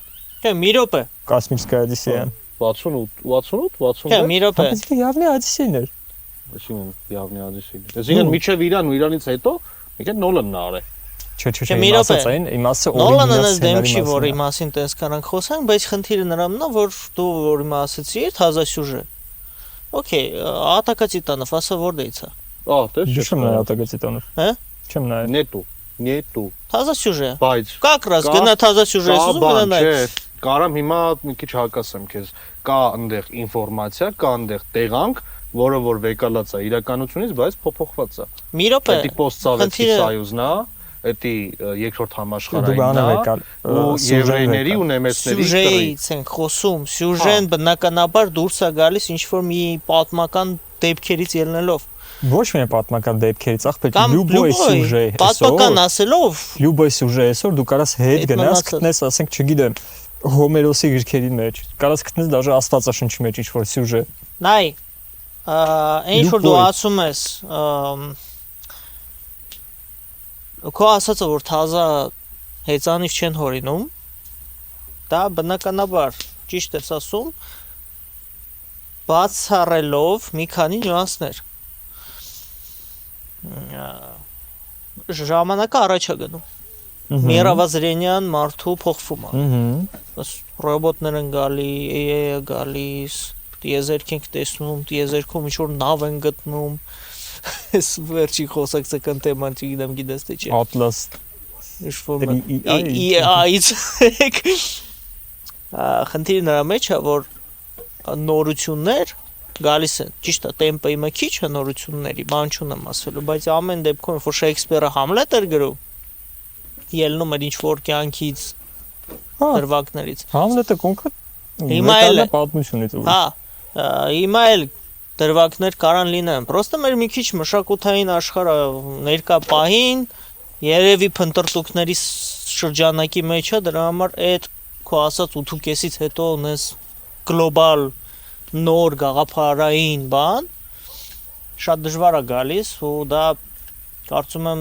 Չէ, մի րոպե։ Կոսմիկսկայ Օդիսեան։ 68, Չէ, մի րոպե։ Բայց դա явно Օդիսեան էր։ Այսինքն Явնի Օդիսեյան։ Այսինքն միջև իրան ու իրանից հետո եկե Նոլանն արե։ Չէ, մի րոպե։ այն իմաստը Նոլանը օրիգինալ նես դեմ չի, սցենարի որի մասին։ մասին տես կանանք խոսանք, բայց խնդիրը նրանն է, որ դու որի մասեցի, թազա սյուժե։ Okay, Атака Титанов, ասա որ դեից է։ Տես Չեմ նայ Атака Титанов։ Հա? Չեմ նայ։ Նետու։ Թազա սյուժե։ Բայց Как раз գնա թազա սյուժե, ուզում գնա նայ։ Կարամ հիմա մի քիչ հակասեմ քեզ։ Կա այնտեղ ինֆորմացիա, կա այնտեղ տեղանք, որը որ վեկալած է իրականությունից, բայց փոփոխված է։ Մի րոպե։ Դա Post-Sovetski Союзն է, դա երկրորդ համաշխարհային Դու բանը է։ վեկալ, Ու եվրեյների ու նեմեցների Սյուժեից ենք խոսում։ Սյուժեն բնականաբար դուրս է գալիս ինչ որ մի պատմական դեպքերից ելնելով։ Ոչ միայն պատմական դեպքերից, ախպեր, Կամ լյուբոյ սյուժե, պատմական ասելով, լյուբոյ սյուժե այսօր դու կարաս հետ Հետ գնաս, մնացած։ գտնես, ասենք, չգիտեմ, Հոմերոսի գրքերի մեջ, կարաս գտնես դաժե Աստվածաշնչի մեջ ինչ որ սյուժե։ նայ, ինչ որ դու Լյուբոյ։ ասում ես, քո ասածը որ թազա հեծանիվ չեն հորինում, դա բնականաբար ճիշտ ես ասում, բացառելով մի քանի նյուանսներ։ Ժամանակը առաջ է գնում։ Միրավազրենյան մարդու փոխվում է։ Ռոբոտներ են գալի, AI-ը գալիս, տիեզերք ենք տեսնում, տիեզերքում ինչ որ նավ են գտնում։ Այս վերջի խոսակցական թեման չգիտեմ գիտես թե չէ։ Atlas Ինչ որ AI-ից խնդիրը նրա մեջ է, որ նորություններ գալիս են։ Ճիշտ է, տեմպը իմը քիչ է նորությունների, բան չունեմ ասելու, բայց ամեն դեպքում որ Շեքսպիրը Համլետ էր գրում, ելնում էր ինչ որ կյանքից դրվագներից։ Համլետը կոնկրետ Հիմա էլ է պատմությունից ու։ Հա, հիմա էլ դրվագներ կարան լինեն։ Պրոստը մեր մի քիչ մշակութային աշխարհը ներկա պահին երևի փնտրտուքների շրջանակի մեջ է, դրա համար այդ քո ասած 8.5-ից հետո ունես գլոբալ նոր գաղափարային բան շատ դժվար է գալիս ու դա կարծում եմ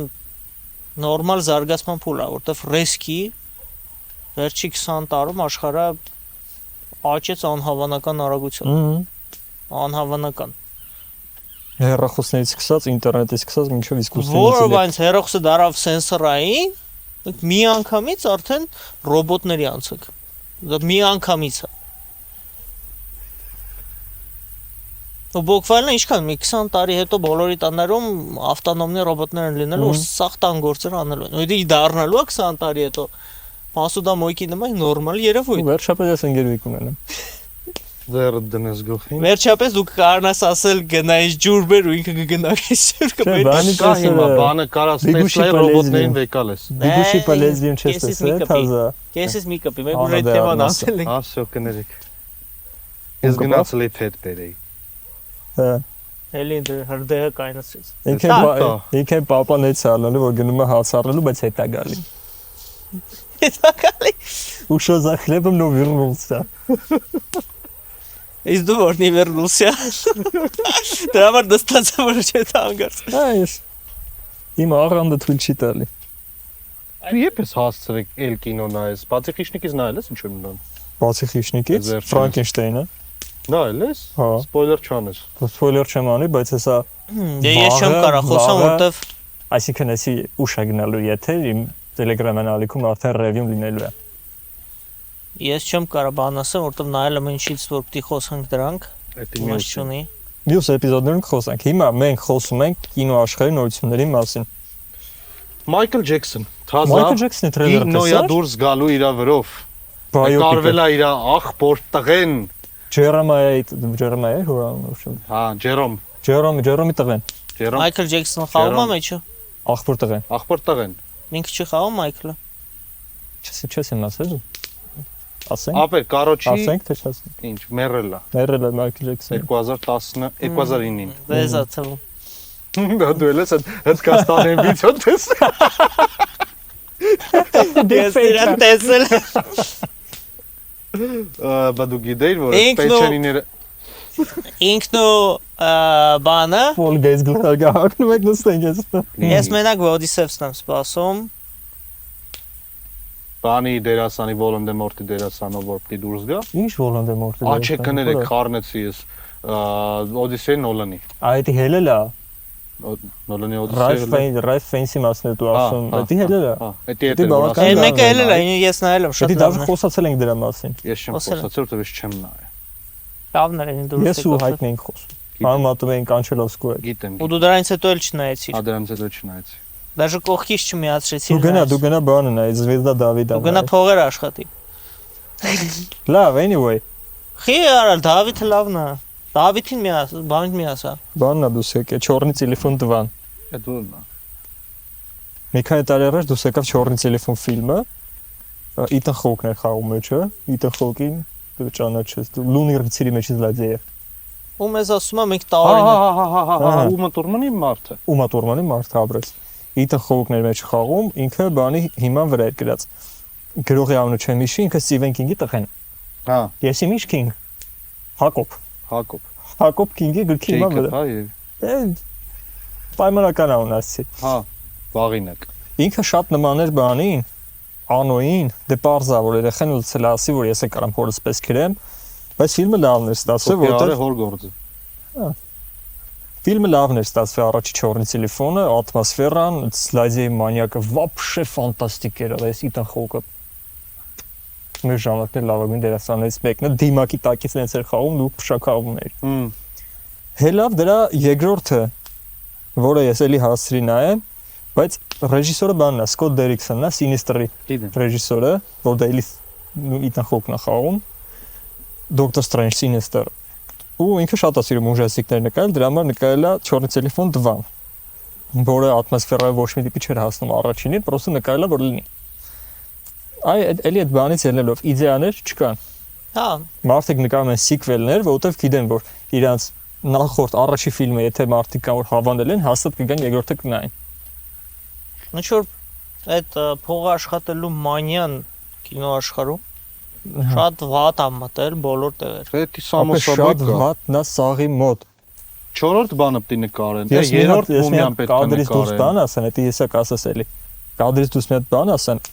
նորմալ զարգացման փուլ է, որտեվ ռիսկի վերջի 20 տարում աշխարհը աճեց անհավանական արագությամբ։ Անհավանական։ Հեռախոսներից սկսած, ինտերնետից սկսած, մինչև իսկուսственный Որը ինտելեկտ։ բայց հերոսը դարավ սենսորային, մի անգամից արդեն ռոբոտների անցակ։ Դա մի անգամից է։ Ու բուկվալն ինչքան մի 20 տարի հետո բոլորի տաներում ավտոնոմնի ռոբոտներ են լինելու, որ սախ տան գործեր անելու են։ Ու դի դառնալու է 20 տարի հետո։ Մասուդա մոյկի նման նորմալ երևույթ։ Ու վերջապես ես ընկերուիկ ունենամ։ Դեռ դնես գլխին։ Վերջապես դու կարնաս ասել գնայես ջուրբեր ու ինքը կգնաես ջուրբը։ բանի Կա հիմա բանը կարաս տեսնել ռոբոտներին վեկալես։ Բիգուշի պալեզին չես տեսել, թազա։ Կեսից մի կպի, մենք ուժ այդ թեման ասել ենք։ Ասո կներեք։ Ես գնացել էի թեթ բերեի։ Հա։ Էլի դե հրդեհը կայնացրեց։ Ինքը պապան էց արնալու որ գնում է հաց առնելու, բայց հետա գալի։ Հետա գալի։ Ушел за хлебом, но вернулся. Իսկ դու որնի վերնուսյա։ Դրա համար դստացա որ չէ հանգարց։ Այս։ Իմ աղանդը թույլ չի տալի։ Դու երբ ես հասցրեք էլ կինո նայես։ Բացի Խիշնիկից նայել ես ինչ եմ նայում։ Բացի Խիշնիկից, Ֆրանկենշտեյնը։ Նայել ես։ Հա։ Սպոյլեր չանես։ Սպոյլեր չեմ անի, բայց հեսա Դե ես չեմ կարա խոսամ որտեվ այսինքն էսի ուշ է գնալու եթե իմ Telegram-յան ալիքում արդեն review լինելու է։ ես չեմ կարա բան ասեմ որտեվ նայել եմ ինչից որ պիտի խոսանք դրանք։ Այդ Իմաստ չունի։ Մյուս էպիզոդներում խոսանք։ Հիմա մենք խոսում ենք կինոաշխարհի նորությունների մասին։ Մայքլ Ջեքսոն, թազա։ Մայքլ Ջեքսոնի տրեյլերը Կինոյա դուրս գալու իր վրով։ Բայոպիկը։ Կարվել է իր աղբոր տղեն։ Ջերեմայա հորանուշ։ Հա, Ջերոմ։ Ջերոմի տղեն։ Ջերոմ։ Մայքլ Ջեքսոնը խաղում է մեջը։ Աղբոր տղեն։ Աղբոր տղեն։ Ինքը չի խաղում Մայքլը։ Չես ասել։ Ասենք։ Ապե, կարոջի։ Ասենք թե չասենք։ Ինչ, մեռել է։ Մերել է Մայքլ Ջեքսոնը։ 2009-ին։ Վեզա թվում։ Դա դու ես այդ կաստանեն վիդեոն տես։ Ես իրան տեսել։ Բա դու գիտեիր որ Ինքն ու- պեչենիները Ինքն ու բանը Ոլ գեյս գլխարկը հագնում եք նստենք ես։ ես մենակ Ոդիսևսն եմ սպասում։ բանի դերասանի Voldemort-ի դերասանով որ պիտի դուրս գա։ Ինչ Voldemort-ը։ Աչե կներեք խառնեցի ես Օդիսեյ Նոլանի։ Այդ հելել է։ Նոլանի Օդիսեյ։ Ռայֆ Ֆենսի մասն է դու ասում։ Դա հելել է։ Հա, դա Դա բավական Այն լավ մեկը է, էլ է, ես նայել եմ շատ Դա լավն դաժե է։ խոսացել ենք դրա մասին։ Ես չեմ Խոսել եմ։ խոսացել, որտեղ ես չեմ նայել։ Լավն էր այն դուրս Ես ու հայտնի ենք խոսում։ Համատում ենք Անչելովսկու հետ։ Գիտեմ։ Ու դու դրանից հետո էլ չնայեցիր։ Ադրանից հետո չնայեցի։ Դաժե կողքից չմիացրեցիր։ Դու գնա բանը նայ, Զվեզդա Դավիդը։ Դու գնա փողեր աշխատի։ Լավ, anyway։ Խի արալ Դավիթը լավն է։ Դավիթին միաս, բանից միասա։ Բաննա դուս եկե Չորնի տելեֆոն տվան։ Այդ ուրն է։ Մի քանի տարի առաջ դուս եկավ Չորնի տելեֆոն ֆիլմը։ Իթան Խոուքն էր խաղում մեջը։ Իթան Խոուքին դու ճանաչես։ Դու Լունի ռիցերի մեջ զլադեյ։ Ու մեզ ասում է մենք տարին։ Հա, Ումա Տուրմանի մարդը։ Ումա Տուրմանի մարդ ապրես։ Իթան Խոուքն էր մեջ խաղում, ինքը բանի հիման վրա էր գրած։ Գրողի անունը չեմ հիշի, ինքը Սթիվեն Քինգի տղեն։ Հա, Ես իմիշ Քինգ։ Հակոբ։ Հակոբ։ Հակոբ Քինգի գրքի հիման Ջեյկոբ, վրա։ հա, եւ Պայմանական անուն ասի։ հա, վաղինակ։ Ինքը շատ նման էր բանին, Անոյին, դե parza որ երեխան ու ցելասի որ ես եկարամ հորս պես գրեմ, բայց ֆիլմը լավն էր ստացվել, Որտեղ որտեղ հոր գործը։ ֆիլմը լավն էր ստացվել, առաջի Չորնի տելեֆոնը, ատմոսֆերան, սլայդի մանյակը вообще ֆանտաստիկ էր, այս Իթան Խոուկը։ Մեր ժամանակներ լավագույն դերասաններից մեկն է, դիմակի տակից նենց էր խաղում, դու փշակաղում էր։ Հելավ դրա երկրորդը, որը ես էլի հասցրի նայեմ, բայց ռեժիսորը բանն է, Սկոտ Դերիքսոնն է, Sinister-ի Գիտեմ։ ռեժիսորը, որ դա էլի Իթան Խոուկն է խաղում, Doctor Strange Sinister։ Ու ինքը շատ է սիրում ուժասիկներ նկարել, դրա համար նկարել է Չորնի տելեֆոն տվան, որը ատմոսֆերայի ոչ մի տիպի չէր հասնում առաջինին, պրոստը նկարել է որ լինի։ Այ էլի այդ բանից ելնելով իդեաներ չկան։ Հա, Մարդիկ նկարում են սիկվելներ, որովհետև գիտեն, որ իրանց նախորդ առաջի ֆիլմը, եթե մարդիկ կան որ հավանել են, հաստատ կգան երկրորդը կնային։ ինչ որ այդ փողը աշխատելու մանյան կինոաշխարհում շատ վատ է մտել բոլոր տեղեր։ Դա Ապա շատ սամոսաբույկ։ վատն է սաղի մոտ։ Չորրորդ բանը պիտի նկարեն։ Ես Երրորդ երրորդ մումիան պետք է կադրից դուրս նկարեն։ բան ասեն, դա ես եք ասես էլի։ Կադրից դուրս մի հատ բան ասեն։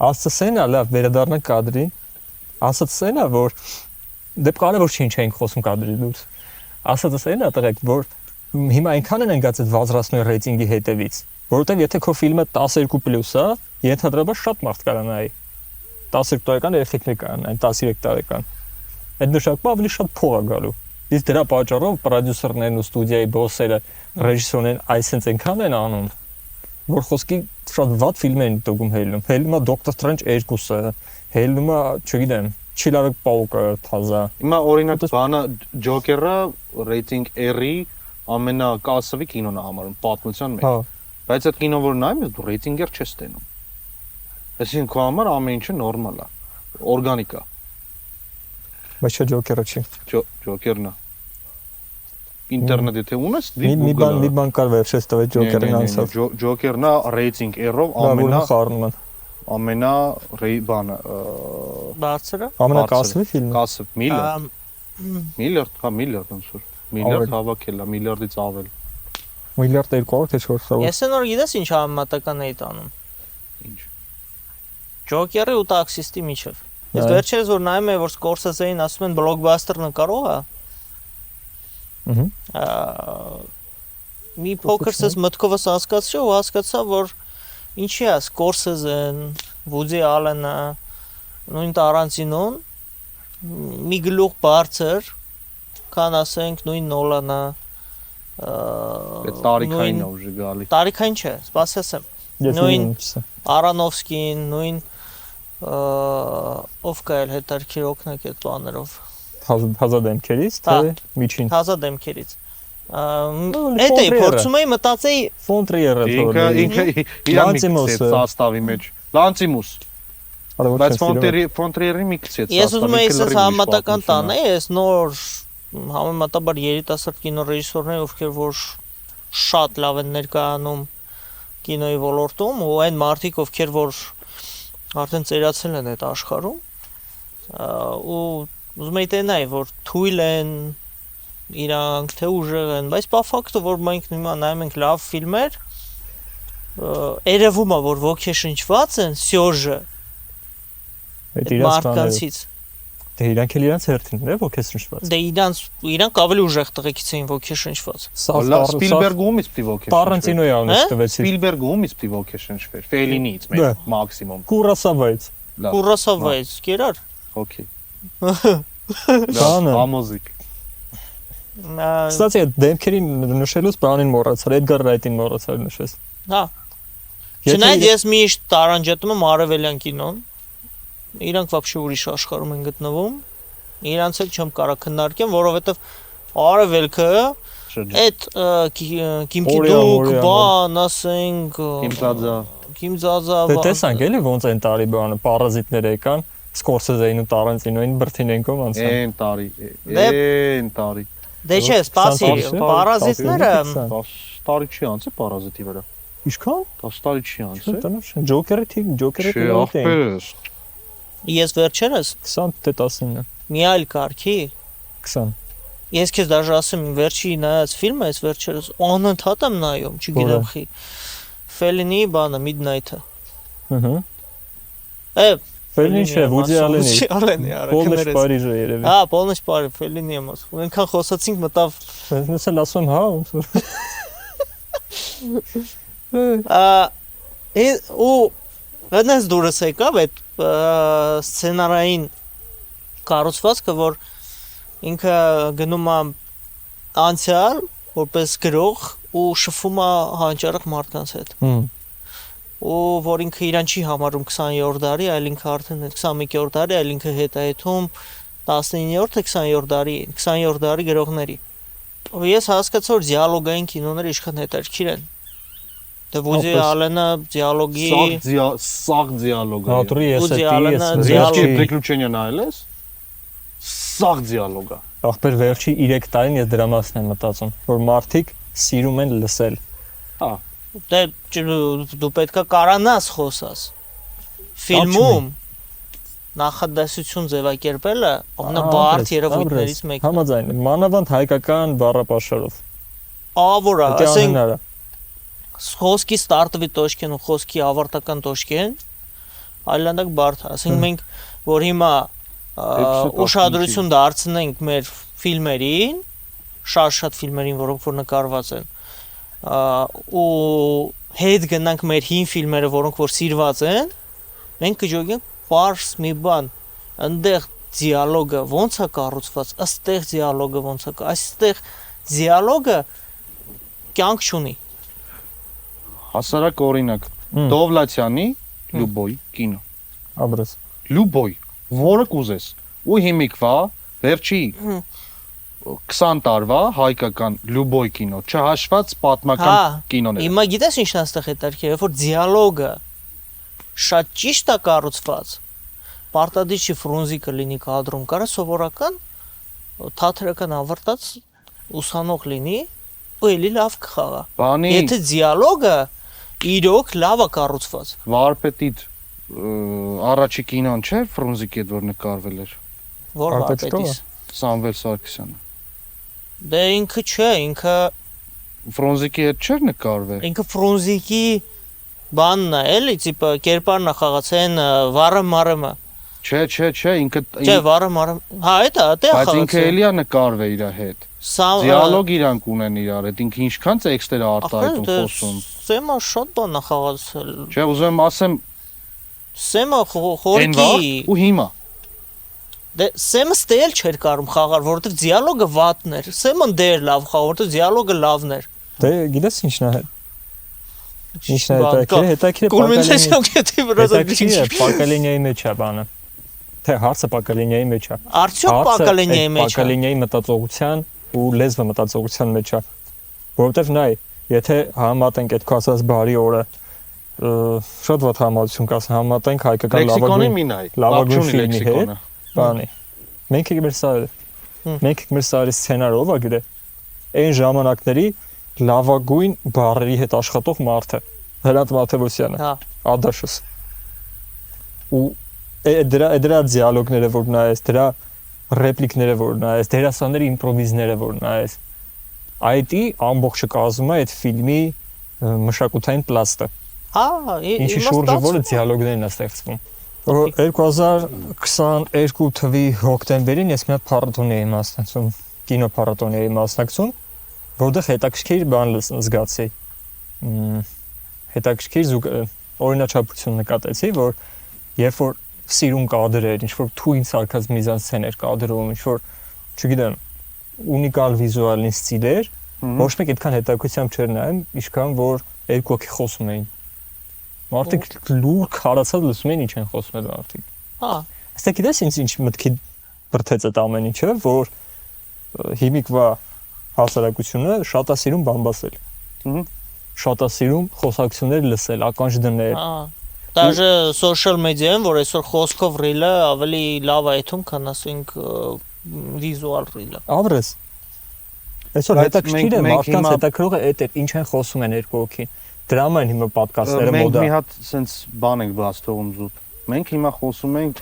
Ասացենա լավ վերադառնանք կադրին։ Ասացենա որ դե կարևոր չի ինչ ենք խոսում կադրի դուրս։ Ասացենա տղեկ որ հիմա այնքան են ընկած այդ վազրացնող ռեյտինգի հետևից, որովհետև եթե քո ֆիլմը 12+ է, ենթադրաբար շատ մարդ կարա նայի։ 12 տարեկան երեխեքներ կարան նայեն, 13 տարեկան։ Այդ նշանակում ավելի շատ փող է գալու։ Իսկ դրա պատճառով պրոդյուսերներն ու ստուդիայի բոսերը, ռեժիսորներն այսպես այնքան են անում, որ խոսքի շատ վատ ֆիլմեր են դոգում հելնում։ Հելնում է Doctor Strange 2-ը, հելնում է, չգիտեմ, Չիլարկ Պաուկը, թազա։ Հիմա օրինակ բանը Ջոկերը ռեյտինգ R-ի ամենակասվի կինոն է համարում պատմության մեջ։ Հա։ Բայց այդ կինոն որ նայում ես դու ռեյտինգեր չես տենում։ Այսինքն քո համար ամեն ինչը նորմալ է, օրգանիկ է, Բայց չէ Ջոկերը չի։ Ջոկերն է։ Ինտերնետ եթե ունես, Մի բան կար վերջերս տվեց Ջոկերին անցավ։ Ջոկերն է ռեյտինգ error Ամենա խառնում են։ ամենա բանը Բարձրը։ Ամենակասվի ֆիլմը։ կասը միլիարդ, միլիարդ ոնց որ միլիարդ հավաքել է, միլիարդից ավել։ Միլիարդ 200 թե 400։ Ես նոր գիտես ինչ համեմատական էի տանում։ Ինչ։ Ջոկերը ու տաքսիստի միջև։ Ես վերջերս որ նայում եմ որ Սկորսեզեին ասում են բլոկբասթերն կարող է։ Մի փոքրս մտքովս հասկացա ու հասկացա որ ինչի է Սկորսեզեն, Վուդի Ալենը, նույն Տարանտինոն մի գլուխ բարձր, քան ասենք նույն Նոլանը, Տարիքային է ուժը գալի։ Տարիքային չէ, սպասեցեմ։ Նույն Արանովսկին, նույն ով կայել հետարքիր օգնակ այդ բաներով։ Հազա դեմքերից, թե միջին։ Հազա դեմքերից։ Այդ է փորձում էի մտածեի Ֆոնտրիերը ինքը իրան միքսեց սաստավի մեջ։ Լանցիմուս։ Բայց Ֆոնտրիերի միքսեց սաստավի։ Ես ուզում եի ասես համեմատական տանե, ես նոր համեմատաբար երիտասարդ կինոռեժիսորներ, ովքեր որ շատ լավ են ներկայանում կինոյի ոլորտում ու այն մարդիկ, ովքեր որ արդեն ծերացել են այդ աշխարհում ու ուզում եի տենայի, որ թույլ են իրանք թե ուժեղ են, բայց բա ֆակտը որ մենք հիմա նայում ենք լավ ֆիլմեր, երևում է որ ոգեշնչված են սյուժը այդ մարդկանցից։ Դե իրանք էլ իրանք հերթին է ոգեշնչված։ Դե իրանք ավելի ուժեղ տղեկից էին ոգեշնչված։ Սպիլբերգը ումից պիտի ոգեշնչվեր։ Տարանտինոյի անունը տվեցի։ Սպիլբերգը ումից պիտի ոգեշնչվեր։ Ֆելինից մեկ մաքսիմում։ Կուրասավայից։ Կուրասավայից, կերար։ Okay։ Բանը։ Ամոզիկ։ Կստացի այդ դեմքերին նշելուց բանին մոռացար, Էդգար Ռայթին մոռացար նշես։ Հա։ Չնայած ես միշտ տարանջատում եմ արևելյան կինոն։ Իրանք вообще ուրիշ աշխարհում են գտնվում։ Իրանց էլ չեմ կարող քննարկեմ, որովհետև արևելքը այդ Կիմկիդուկ, բան, ասենք, Կիմձաձա։ Դե տեսանք էլի ոնց են տարի բանը, պարազիտներ եկան, Սկորսեզեին ու Տարանտինոյին բրթինենկով անցան։ Այն տարի։ Դե չէ, սպասի, պարազիտները 10 տարի չի անցել պարազիտի վրա։ Ինչքան? 10 տարի չի անցել։ Ջոկերը Ջոկերը Ես վերջերս 20 թե 19։ մի այլ կարգի 20։ Ես քեզ դաժե ասեմ, վերջի նայած ֆիլմը, ես վերջերս անընդհատ եմ նայում, չգիտեմ խի։ Ֆելինի բանը Midnight-ը։ Ֆելինի չէ, Վուդի Ալենի։ Վուդի Ալենի, Պոլնիշ Փարիժը երևի։ Հա, Պոլնիշ Փարիժ, Ֆելինի եմ ասում։ Այնքան խոսացինք մտավ։ Ես էլ ասում հա, ոնց որ։ Ու հենց դուրս եկավ այդ սցենարային կառուցվածքը, որ ինքը գնում է անցյալ որպես գրող ու շփվում է հանճարեղ մարդկանց հետ։ Ու որ ինքը իրան չի համարում 20-րդ դարի, այլ ինքը արդեն 21-րդ դարի, այլ ինքը հետայեթում 19-րդ, 20-րդ դարի, 20-րդ դարի գրողների։ Ու ես հասկացա, որ դիալոգային կինոները ինչքան հետաքրքիր են։ Դե Վուդի Ալենը դիալոգի սաղ դիալոգ է։ Հատրի ես Ռիզկի приключения նայել ես։ Սաղ դիալոգ է։ Ախպեր վերջի 3 տարին ես դրա մասն եմ մտածում, որ մարդիկ սիրում են լսել։ Հա։ Դե դու պետքա կարանաս խոսաս։ Ֆիլմում նախադասություն ձևակերպելը ամենաբարդ երևույթներից մեկն է։ Համաձայն, մանավանդ հայկական բառապաշարով։ Ավորա, ասենք խոսքի ստարտվի տոշկեն ու խոսքի ավարտական տոշկեն այլանդակ բարդ է։ Ասենք մենք որ հիմա ուշադրություն դարձնենք մեր ֆիլմերին, շատ ֆիլմերին, որոնք որ նկարված են, ու հետ գնանք մեր հին ֆիլմերը, որոնք որ սիրված են, մենք կջոգենք պարզ մի բան, այնտեղ դիալոգը ոնց է կառուցված, այստեղ դիալոգը ոնց է, այստեղ դիալոգը կյանք չունի։ Հասարակ օրինակ Դովլաթյանի Լյուբոյ կինո։ Աբրես։ Լյուբոյ, որը կուզես։ Ու հիմիկվա վերջի 20 տարվա հայկական Լյուբոյ կինո, չհաշված պատմական կինոները։ Հիմա գիտես ինչն է այստեղ հետաքրքիր, որ դիալոգը շատ ճիշտ է կառուցված, պարտադիր ֆրունզիկը լինի կադրում, կարա սովորական թատերական ավարտած ուսանող լինի, ու էլի լավ կխաղա։ Բանի Եթե դիալոգը իրոք լավ է կառուցված։ վարպետիդ առաջի կինոն չէ Ֆրունզիկի հետ որ նկարվել էր Որ Վարպետը վարպետիս։ Սամվել Սարգսյանը։ Դե ինքը չէ, Ֆրունզիկի հետ չէր նկարվել։ ինքը ֆրունզիկի բանն է, էլի, տիպը կերպարն է խաղացեն վառը մարը։ Չէ, ինքը Չէ, վառը մարը։ Հա, դա է բայց ինքը խաղացել։ էլի է նկարվել իր հետ։ Սա Դիալոգ իրանք ունեն իրար հետ, ինքը ինչքան տեքստեր է արտահայտում խոսում։ Սեմը շատ բան է խաղացել։ Չէ, ուզում եմ ասեմ Սեմը այն խորքի վաղ ու հիմա։ Դե Սեմը ստել չէր կարում խաղալ, որովհետև դիալոգը վատն էր։ Սեմը դեր լավ խաղ, որովհետև դիալոգը լավն էր։ Դե գիտես ինչն է։ Ինչն է հետաքրքիր Կոմունիկացիոն վրա Պակալենիայի մեջ է բանը։ Թե հարցը Պակալենիայի մեջ է։ Արդյոք Պակալենիայի մեջ է։ Պակալենիայի մտածողության ու լեզվի մտածողության մեջ է։ Որովհետև նայ, եթե համատենք այդ կասած բարի օրը շատ ված համացություն կաս համատենք հայկական Լեքսիկոնի մի նայ։ լավագույն ֆիլմի լեքսիկոնը։ հետ, բանի։ Մենք եկել սարի սցենարով ա գիտե։ Այն ժամանակների լավագույն բառերի հետ աշխատող մարդը Հրանտ Մաթևոսյանը, Հա։ Ադաշս։ Ու դրա դիալոգները որ նայես, դրա ռեպլիկները որ նայես, դերասանների իմպրովիզները որ նայես, այդ ամբողջը կազմում է այդ ֆիլմի մշակութային պլաստը։ Հա, Ինչի շուրջը որը դիալոգներն է ստեղծվում։ 2022 թվականի հոկտեմբերին ես մի հատ փառատոնի էի մասնակցում, կինո փառատոնի էի մասնակցում, որտեղ հետաքրքիր բան զգացի։ Հետաքրքիր օրինաչափություն նկատեցի, որ երբ որ սիրուն կադր էր, ինչ որ թույն սարքած միզանսցեն էր կադրում, ինչ որ, չգիտեմ, ունիկալ վիզուալին ստիլ էր, ոչ մեկ այդքան հետաքրքրությամբ չէր նայում, ինչքան որ երկու հոգի խոսում էին։ Մարդիկ լուր քարացած լսում են ինչ են խոսում այդ մարդիկ։ Հա։ Այստեղ գիտես ինչ մտքի բրթեց այդ ամեն ինչը, որ հիմիկվա հասարակությունը շատ է սիրում բամբասել։ Շատ է սիրում խոսակցություններ լսել, ականջ դնել։ Հա։ Դաժե սոցիալ մեդիայում, որ այսօր խոսքով ռիլը ավելի լավ է այդում, քան ասենք վիզուալ ռիլը։ Ավրես։ Այսօր հետաքրքիր է մարդկանց հետաքրքրողը այդ է, ինչ են խոսում են երկու հոգին։ Դրամա են հիմա պոդքասթերը մոդա։ Մենք մի հատ sense բան ենք բաց թողում զուտ։ Մենք հիմա խոսում ենք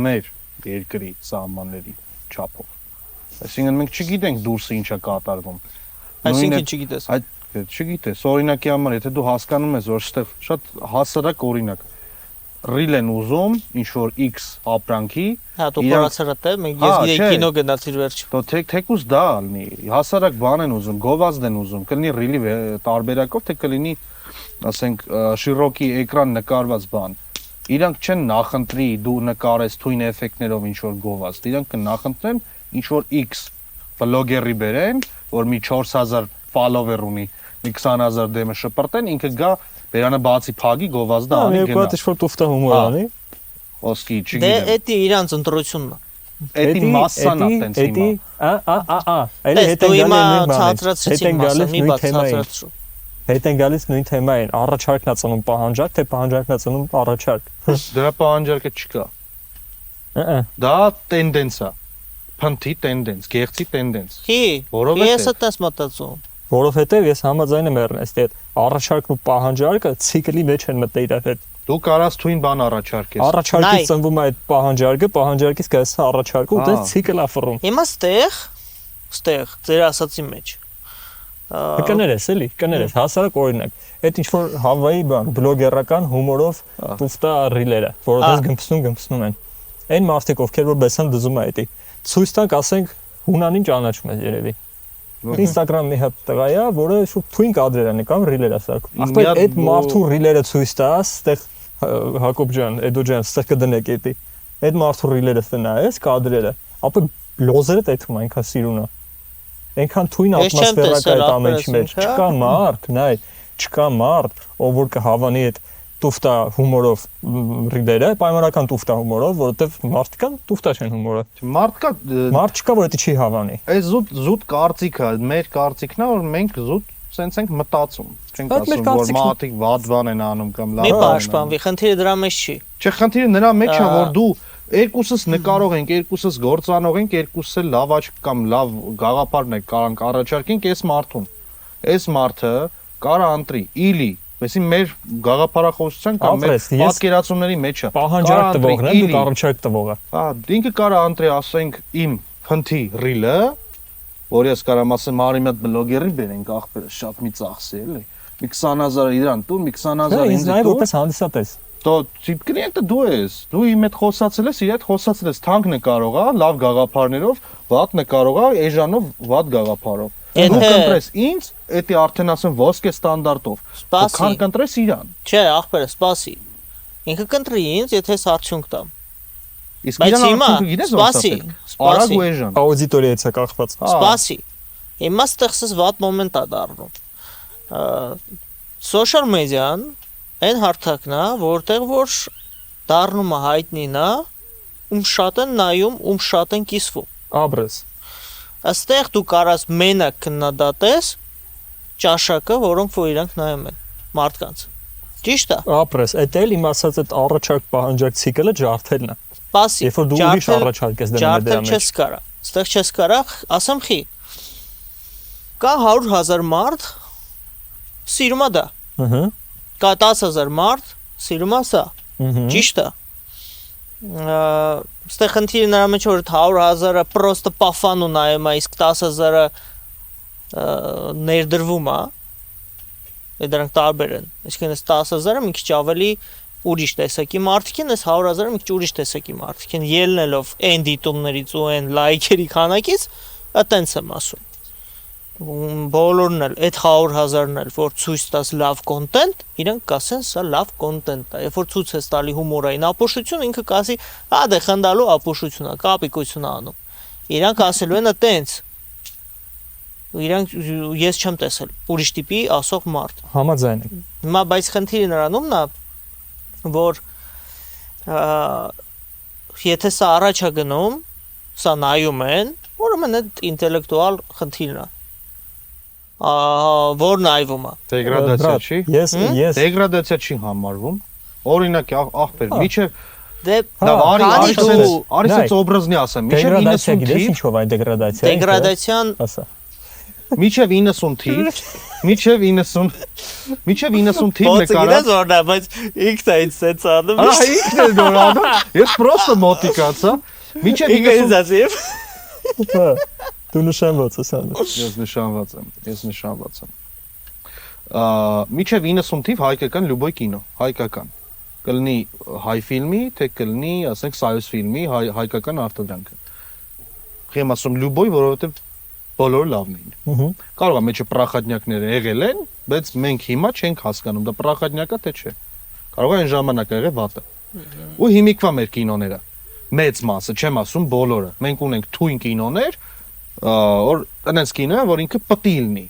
մեր երկրի սահմանների չափով։ Այսինքն մենք չգիտենք դուրսը ինչ է կատարվում։ Այսինքն չգիտես։ Այդ չգիտես, օրինակի համար, եթե դու հասկանում ես, որ այստեղ շատ հասարակ օրինակ ռիլ են ուզում ինչ որ X ապրանքի, հա դու փորացրած է, մենք ես գիտեի կինո գնացիր վերջ։ Դու թեկուս դա լինի, հասարակ բան են ուզում, գովազդ են ուզում, կլինի ռիլի տարբերակով, թե կլինի, ասենք, շիրոկի էկրան նկարված բան։ Իրանք չեն նախընտրի դու նկարես թույն էֆեկտներով ինչ որ գովազդ, իրանք կնախընտրեն ինչ որ X բլոգերի բերեն, որ մի 4000 follower ունի, մի 20000 դեմը շպրտեն, ինքը գա Բերանը բացի փագի գովազդը անի գնա։ Երկու հատ ինչ-որ տուֆտա հումոր անի։ Ոսկի, չգիտեմ։ Դե էդի իրանց ընտրությունն է։ Էդի մասսան է տենց հիմա։ Այլ հետ են գալիս նույն թեմային։ Առաջարկն է ծնում պահանջարկ, թե պահանջարկն է ծնում առաջարկ։ Դրա պահանջարկը չկա։ Դա տենդենս է։ Փնթի տենդենս, գեղցի տենդենս։ Ես այդպես մտածում։ Որովհետև ես համաձայն եմ Էրնեստի հետ, առաջարկն ու պահանջարկը ցիկլի մեջ են մտել իրար հետ։ Դու կարաս թույն բան առաջարկես։ Առաջարկից ծնվում է այդ պահանջարկը, պահանջարկից կայս առաջարկը ու դա ցիկլ է ֆռում։ Հիմա ստեղ ձեր ասացի մեջ։ Կներես էլի, կներես, հասարակ օրինակ։ Այդ ինչ որ Հավայի բան, բլոգերական հումորով տուֆտա ռիլերը, որովհետև գմփսնում են։ Այն մարդիկ ովքեր որ բեսան դզում է այդի։ Ցույց տանք, ասենք, հունանին ճանաչում է երևի։ Instagram մի հատ տղա է, որը շուտ թույն կադրեր է նկարում, ռիլեր է սարքում։ Ախպեր այդ մարդու ռիլերը ցույց տաս, այդտեղ Հակոբ ջան, Էդո ջան, այդտեղ կդնեք էդի։ Այդ մարդու ռիլերը տնայես, կադրերը։ Ապա լոզերը տեթում այնքան սիրուն է։ Այնքան թույն ատմոսֆերա կա այդ ամենի մեջ։ Չկա մարդ, նայ, չկա մարդ, ով որ կհավանի այդ տուֆտա հումորով ռիլերը, պայմանական տուֆտա հումորով, որովհետև մարդկան տուֆտա չեն հումորը։ Մարդ չկա, որ դա չի հավանի։ Այս զուտ կարծիքը, մեր կարծիքն է, որ մենք զուտ սենց ենք մտածում։ Չենք Այդ մեր ասում, որ կարծիքն- մարդիկ վատ բան են անում կամ լավ Մի բան են անում։ պաշտպանվի, խնդիրը դրա մեջ չի։ Չէ, խնդիրը նրա մեջ է, Ա. որ դու երկուսս նկարող ենք, երկուսս գործանող ենք, երկուսս էլ լավ աչք կամ լավ գաղափարն եք կարանք առաջարկենք այս մարդուն։ Այս մարդը կարա ընտրի, իլի, այսի մեր գաղափարախոսության կամ մեր Ապրես, ես- պատկերացումների մեջ է։ Պահանջարկ Կարա տվողն ընտրի, եմ, դու իլի։ առաջարկ տվողը։ Հա, ինքը կարա ընտրի, ասենք, իմ փնթի ռիլը, որ ես կարամ ասեմ, արի մի հատ բլոգերի բերենք, ախպերը շատ մի ծախսի, էլի։ Մի 20000 իրան տուն, մի 20000 Ինձ ինձ նայ տուն։ որպես հանդիսատես։ Դու կլիենտը դու ես։ Դու իմ հետ խոսացել ես, իր հետ խոսացել ես, թանկ նկարող է, լավ գաղափարներով, վատ նկարող է, էժանով, վատ գաղափարով։ Դու Եթե- կընտրես ինձ, էդի արդեն ասեմ ոսկե ստանդարտով։ Սպասի։ Քան կընտրես իրան։ Չէ, ախպերը, սպասի։ Ինքը կընտրի ինձ, եթե ես արդյունք տամ։ Իսկ Բայց իրան հիմա արդյունքը գիտես ոնց սպասի, է։ սպասի։ Արագ ու էժան։ Աուդիտորիայից է կախված։ Սպասի։ Հիմա ստեղծես վատ մոմենտ է դառնում։ Սոցիալ մեդիան այն հարթակն է, որտեղ որ դառնում է հայտնի նա, ում շատ են նայում, ում շատ են կիսվում։ Ապրես։ Այստեղ դու կարաս մենակ քննադատես ճաշակը, որոնք որ իրանք նայում են մարդկանց։ Ճիշտ է։ Ապրես, էդ էլ իմ ասած այդ առաջարկ պահանջարկ ցիկլը ջարդելն է։ Սպասի։ Երբ որ դու ուրիշ առաջարկ ես դնում դրա ջարդել մեջ։ չես կարա։ Այստեղ չես կարա, ասեմ խի։ Կա 100,000 մարդ սիրում է դա։ Ահա։ Կա 10,000 մարդ սիրում է սա։ Ահա։ Ճիշտ է։ Այստեղ խնդիրը նրա մեջ որ 100,000-ը պրոստը պաֆանու նայում է, իսկ 10,000-ը ներդրվում է։ Դրանք տարբեր են։ Այսինքն այս 10,000-ը մի քիչ ավելի ուրիշ տեսակի մարդիկ են, այս 100,000-ը մի քիչ ուրիշ տեսակի մարդիկ են, ելնելով այն դիտումներից ու այն լայքերի քանակից, այտենց եմ ասում։ Բոլորն էլ այդ 100,000-ն էլ որ ցույց տաս լավ կոնտենտ, իրանք կասեն սա լավ կոնտենտ է։ Երբ որ ցույց ես տալի հումորային ապոշություն, ինքը կասի, «Ա դե խնդալու ապոշություն է, կապիկություն է անում»։ Իրանք ասելու են այտենց։ Իրանք ես չեմ տեսել ուրիշ տիպի ասող մարդ։ Համաձայն եմ։ Հիմա բայց խնդիրը նրանումն է, որ եթե սա առաջ է գնում, սա նայում են, ուրեմն այդ ինտելեկտուալ խնդիրն է։ Որ նայվում է։ Դեգրադացիա չի։ Ես Դեգրադացիա չի համարվում։ Օրինակ ախպեր, միչև Դե լավ, արի քանի արի դու ասես օբրազնի ասեմ, միչև դեգրադացիա 90 գիտես թիվ, ինչով այն դեգրադացիա։ դեգրադացիան Ասա։ միչև 90 թիվ, միչև 90 թիվ Ո՞նց նկարած։ գիտես որն է, բայց ինքն է ինձ սենց անում։ Ահա ինքն է նորանում։ Ես պրոստը մոտիկացա։ Միչև ինքը 90 ինձ ասի։ Դու նշանված ես անում։ Ես նշանված եմ։ Միչև 90 թիվ հայկական լյուբոյ կինո, հայկական։ Կլինի հայ ֆիլմի, թե կլինի, ասենք, սայոս ֆիլմի հայկական արտադրանքը։ Խեմ ասում լյուբոյ, որովհետև բոլորը լավն էին։ Կարող է մեջը պրախատնյակները եղել են, բայց մենք հիմա չենք հասկանում, դա պրախատնյակ է թե չէ։ Կարող է այն ժամանակ եղել վատը։ Ու հիմիկվա մեր կինոները մեծ մասը, չեմ ասում բոլորը։ Մենք ունենք թույն կինոներ, որ այնպես կինո է, որ ինքը պտի լինի։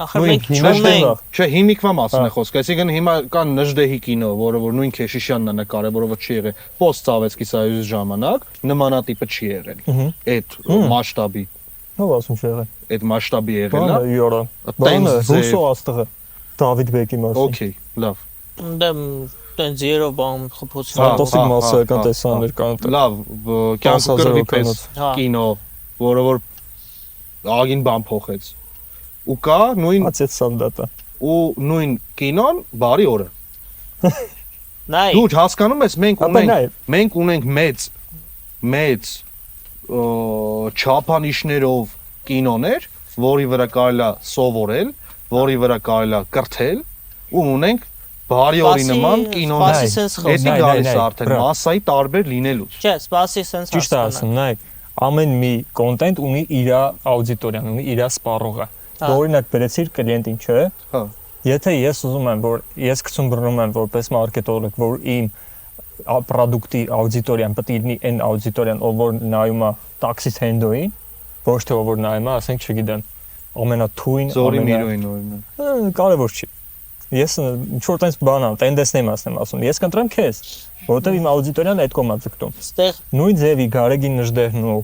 Ախր մենք հիմա չունենք։ Չէ, հիմիկվա մասն է խոսքը, այսինքն հիմա կան Նժդեհի կինո, որը որ նույն Քեշիշյանն է նկարել, որը չի եղել post Սավետսկի Սոյուզի ժամանակ, նմանատիպը չի եղել։ Այդ մասշտաբի, Ո՞վ ասում չի եղել։ այդ մասշտաբի եղել Բանը է։ յորա։ Բանը ռուսո աստղը։ Դավիթ Բեկի մասին։ Okay, լավ։ Դե տենց երով բան խփոցի։ Ֆանտաստիկ մասսայական տեսաներ կան։ Լավ, կյանքը կռվի պես Հա։ կինո, որը որ ագին բան փոխեց։ Ու կա նույն Ացեց սանդատա։ ու նույն կինոն բարի օրը։ Նայ, Դու հասկանում ես, Ապա նայ։ մենք ունենք մեծ չափանիշներով կինոներ, որի վրա կարելի է սովորել, որի վրա կարելի է կրթել, ու ունենք բարի օրի նման կինոներ։ սպասի սենց Էդի խոսք։ գալիս նայ, է արդեն բրա։ մասսայի տարբեր լինելուց։ Չէ, սպասի սենց Ճիշտ է ասում, նայ, ամեն մի կոնտենտ ունի իր աուդիտորիան, ունի իր սպառողը։ Օրինակ բերեցիր կլիենտին, չէ՞։ Հա։ Եթե ես ուզում եմ, որ ես գցում բռնում եմ որպես մարքետոլոգ, որ իմ պրոդուկտի աուդիտորիան պետք է լինի այն աուդիտորիան, ով որ նայում է տաքսի հենդոին, ոչ թե ով որ նայում է, ասենք, չգիտեմ, ամենաթույն, Զորի միրոյին օրինակ։ կարևոր չի։ Ես ինչ որ տես բան եմ, տենդենսն եմ ասում, ես կընտրեմ քեզ, որովհետև իմ աուդիտորիան այդ կողմա ձգտում։ Ստեղ Նույն ձևի Գարեգին Նժդեհն ու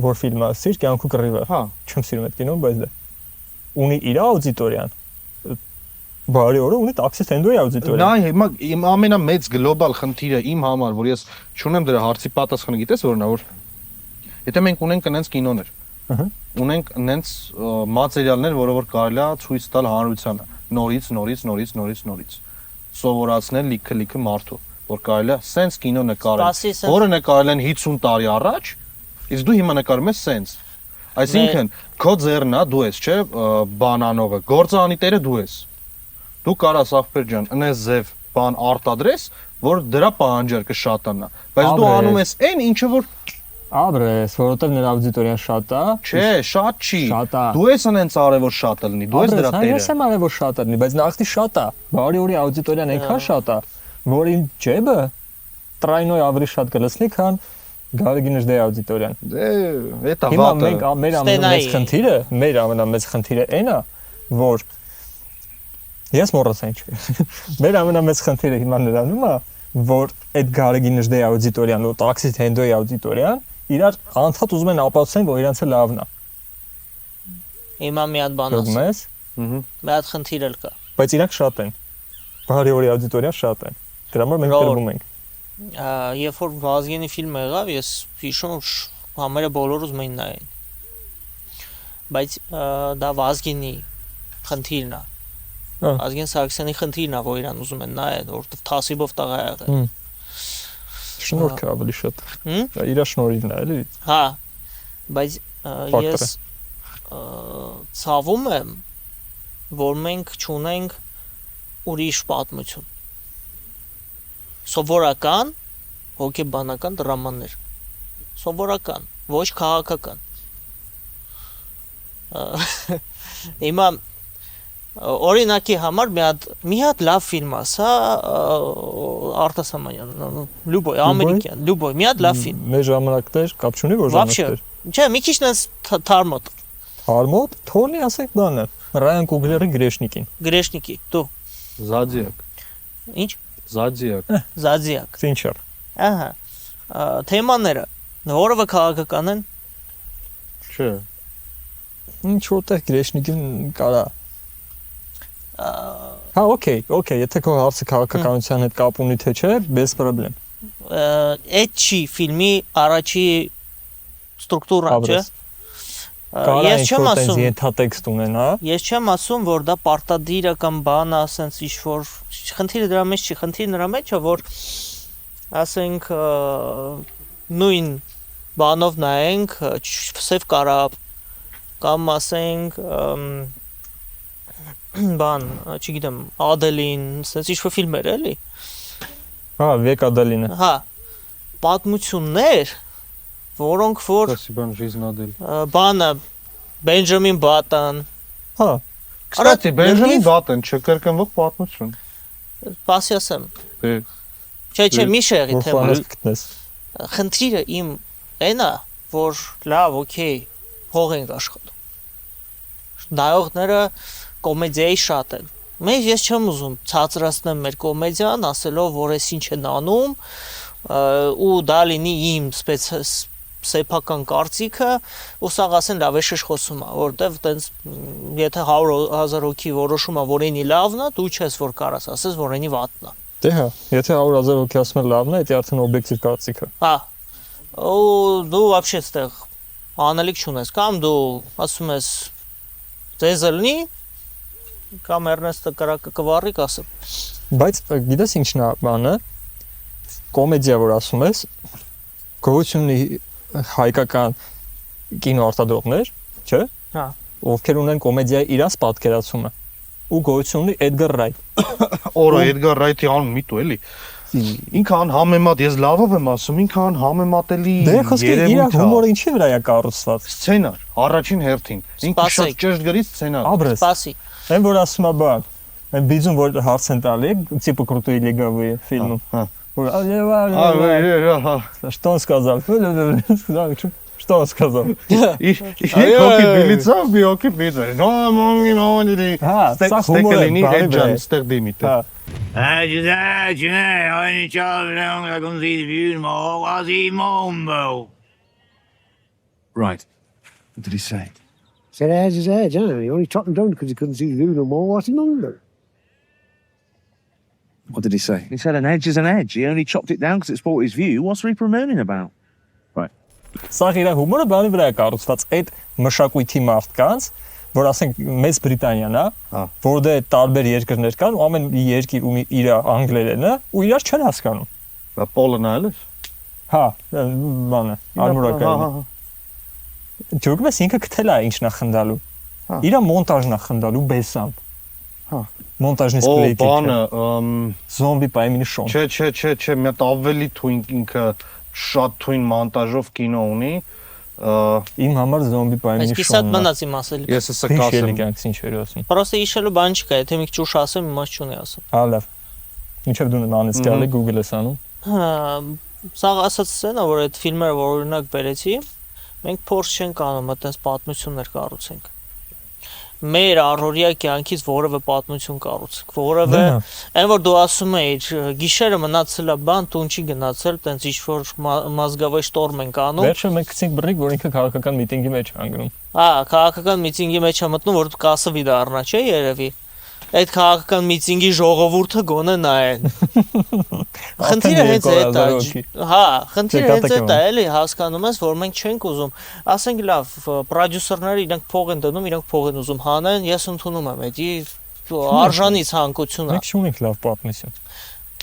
որ ֆիլմը ասիր, կյանքու կռիվը։ Հա։ Չեմ սիրում այդ կինոն, բայց դա։ ունի իր աուդիտորիան, բարի օրը ունի տաքսիստ հենդոյի Նա աուդիտորիան։ հիմա իմ ամենամեծ գլոբալ խնդիրը իմ համար, որ ես չունեմ դրա հարցի պատասխանը, գիտես որն է, որ եթե մենք ունենք այնց կինոներ, ունենք այնց մատերիալներ, որը որ կարելի է ցույց տալ հանրությանը, նորից, սովորացնել լիքը մարդու, որ կարելի է սենց կինո նկարել, որը նկարել են 50 տարի առաջ, իսկ դու հիմա նկարում ես սենց։ Այսինքն, քո ձեռն է դու ես, չէ, բանանողը, գործանի տերը դու ես։ Դու կարաս ախպեր ջան, այնպես ձև բան արտադրես, որ դրա պահանջարկը շատանա, բայց դու անում ես այն ինչը որ Աբրես, որովհետև նրա աուդիտորիան շատ է։ չէ, շատ չի։ Շատ է։ Դու ես այնց արել որ շատ լինի, դու ես դրա տերը։ Ես եմ արել որ շատ լինի, բայց նախտի շատ է։ Բարի օրի աուդիտորիան այնքան շատ է, որ իմ ջեբը տրայնոյ ավելի շատ կլսնի, քան Գարեգինի դե աուդիտորիան։ Դե, դա Հիմա վատը։ մեր ամենամեծ խնդիրը այն է, որ ես մոռացա ինչ։ Մեր ամենամեծ խնդիրը հիմա նրանում է, որ այդ Գարեգինի դե աուդիտորիան ու տաքսիստ հենդոյի աուդիտորիան իրար անդադ ուզում են ապացուցեն, որ իրանցը լավն է։ Հիմա մի հատ բան ասեմ։ Ես, Մի հատ խնդիր էլ կա։ բայց իրանք շատ են։ Բարի օրի աուդիտորիան շատ են։ Դրա համար մենք տրվում ենք։ Երբ որ Վազգենի ֆիլմը եղավ, ես հիշում եմ համերը բոլորը ուզում էին նայեն։ Բայց դա Վազգենի խնդիրն է։ Վազգեն Սարգսյանի խնդիրն է, որ իրան ուզում են նայեն, որովհետև թասիբով տաղ է եղել։ Շնորհքը ավելի շատ։ Իրա շնորհիվն է, էլի։ Հա, բայց ես ցավում եմ, որ մենք չունենք ուրիշ պատմություն։ Սովորական հոգեբանական դրամաներ։ Սովորական, ոչ քաղաքական։ Հիմա օրինակի համար մի հատ լավ ֆիլմ է, սա Արտաս Ամանյան, Լյուբոյ, ամերիկյան, Լյուբոյ, մի հատ լավ ֆիլմ։ Մեր ժամանակներ կապ չունի որ ժամանակներ։ Չէ, մի քիչ նես թարմոտ։ Թարմոտ, թորնի ասենք բանը։ Ռայան Կուգլերի Գրեշնիկին։ Գրեշնիկի, դու։ Զադիակ։ Ինչ։ Զադիակ։ Զադիակ։ Ֆինչեր։ Ահա։ Թեմաները որովը քաղաքական են։ Չէ։ Ինչ որտեղ Գրեշնիկին կարա։ Հա, օքեյ, եթե քո հարցը քաղաքականության հետ կապ ունի թե չէ, без проблем։ Այդ չի ֆիլմի առաջի ստրուկտուրան, չէ։ Ես չեմ ասում ենթատեքստ ունենա։ Ես չեմ ասում, որ դա պարտադիրական բան է, ասենց ինչ որ խնդիրը դրա մեջ չի, խնդիրը նրա մեջ է, որ ասենք նույն բանով նայենք Սև կարապ կամ ասենք բան, չգիտեմ, Ադելին, ասենց ինչ որ ֆիլմեր էլի։ Հա, Վեկ Ադելինը։ Հա, պատմություններ, որոնք որ Спасибо, жизнь Адель։ բանը Բենջամին Բատան։ Հա, Կստати, Բենջամին Բատան չկրկնվող պատմություն։ Պասի ասեմ։ Դե Չէ, մի շեղի թեմա։ գտնես։ Խնդիրը իմ այնա, որ լավ, օքեյ, հող ենք աշխատում։ Նայողները կոմեդիայի շատ են։ Մենք ես չեմ ուզում ցածրացնեմ մեր կոմեդիան, ասելով, որ էս ինչ են անում, ու դա լինի իմ սեփական կարծիքը, ու սաղ ասեն լավ է շշ խոսում է, որտեվ տենց եթե 100,000 հոգի որոշում է, որ ինի լավն է, դու չես որ կարաս ասես, որ ինի վատն է։ Դե հա, եթե 100,000 հոգի ասում են լավն է, դա արդեն օբյեկտիվ կարծիք է։ Հա։ Ու դու вообще ստեղ անելիք չունես, կամ դու ասում ես ձեզլնի կամ Էրնեստը կրակը կվառի կասեմ։ Բայց գիտես ինչն է բանը, կոմեդիա որ ասում ես, գոհություն ունի հայկական կինոարտադրողներ, չէ՞։ Հա։ Ովքեր ունեն կոմեդիայի իրաց պատկերացումը։ Ու գոհություն ունի Էդգար Ռայթ։ Օրը Էդգար Ռայթի անուն միտու էլի։ Ինքը անհամեմատ, ես լավով եմ ասում, ինքը անհամեմատելի Դե խոսքի իր հումորը ինչի վրա է կառուցված։ Սցենար, առաջին հերթին։ Ինքը շատ ճիշտ գրի սցենար։ Աբրես։ Սպասի։ Այն որ ասում է բան, այն բիզուն որ հարց են տալի, типа крутые легавые фильмы. Что он сказал? Что он сказал? Окей, билица, окей, билица. No, no, Հա, սա հումոր է, բարի ստեղ դիմիտը։ Right. What did he say? Said edge is edge, huh? He only chopped him down because he couldn't see the view no more. What's he under? What did he say? He said an edge is an edge. He only chopped it down because it spoiled his view. What's Reaper mooning about? Սա իր հումորը բանի վրա է կառուցված այդ մշակույթի մարդկանց, որ ասենք Մեծ Բրիտանիան է, որտեղ տարբեր երկրներ կան, ու ամեն երկիր ու իր անգլերենն է, ու իրար չեն հասկանում։ Դա Պոլը նայել ես։ Հա, բանը, արմուրակայինը։ Ճոգմես ինքը գտել է ինչ նախնդալու։ Իրա մոնտաժն է խնդալու բեսամբ։ Հա։ Մոնտաժնի Օ, սպլեյտի։ բանը, Զոմբի պայմինի շոն։ Չէ, մի հատ ավելի թույն ինքը շատ թույն մոնտաժով կինո ունի։ Իմ համար զոմբի պայմինի Այս կիսատ շոնն է։ մնաց իմ ասելիքը։ Ես էսա կասեմ։ Կյանքս ինչ էր ասում։ Պրոստը իշելու բան չկա, եթե մի քիչ ուշ ասեմ, իմաստ չունի ասեմ։ Հա, լավ։ Ինչեւ դու նմանից գալի Google ես անում։ Սա ասած սենա, որ այդ ֆիլմերը որ օրինակ բերեցի, մենք փորձ չենք անում այդպես պատմություններ կառուցենք։ Մեր առօրյա կյանքից որևէ պատմություն կառուցենք, որևէ այն որ դու ասում ես գիշերը մնացել է բան, տուն չի գնացել, տենց ինչ որ մազգավե շտորմ ենք անում։ Վերջը մենք գցենք բռնիկ, որ ինքը քաղաքական միտինգի մեջ անգնում։ Հա, քաղաքական միտինգի մեջ է մտնում, որ կասվի դառնա, չէ՞ երևի։ Այդ քաղաքական միտինգի ժողովուրդը գոնե նայեն։ Խնդիրը հենց այդ է։ Հա, խնդիրը հենց այդ է, էլի հասկանում ես, որ մենք չենք ուզում։ Ասենք լավ, պրոդյուսերները իրանք փող են դնում, իրանք փող են ուզում հանեն, ես ընդունում եմ, դա արժանի ցանկություն է։ Մենք չունենք լավ պատմություն։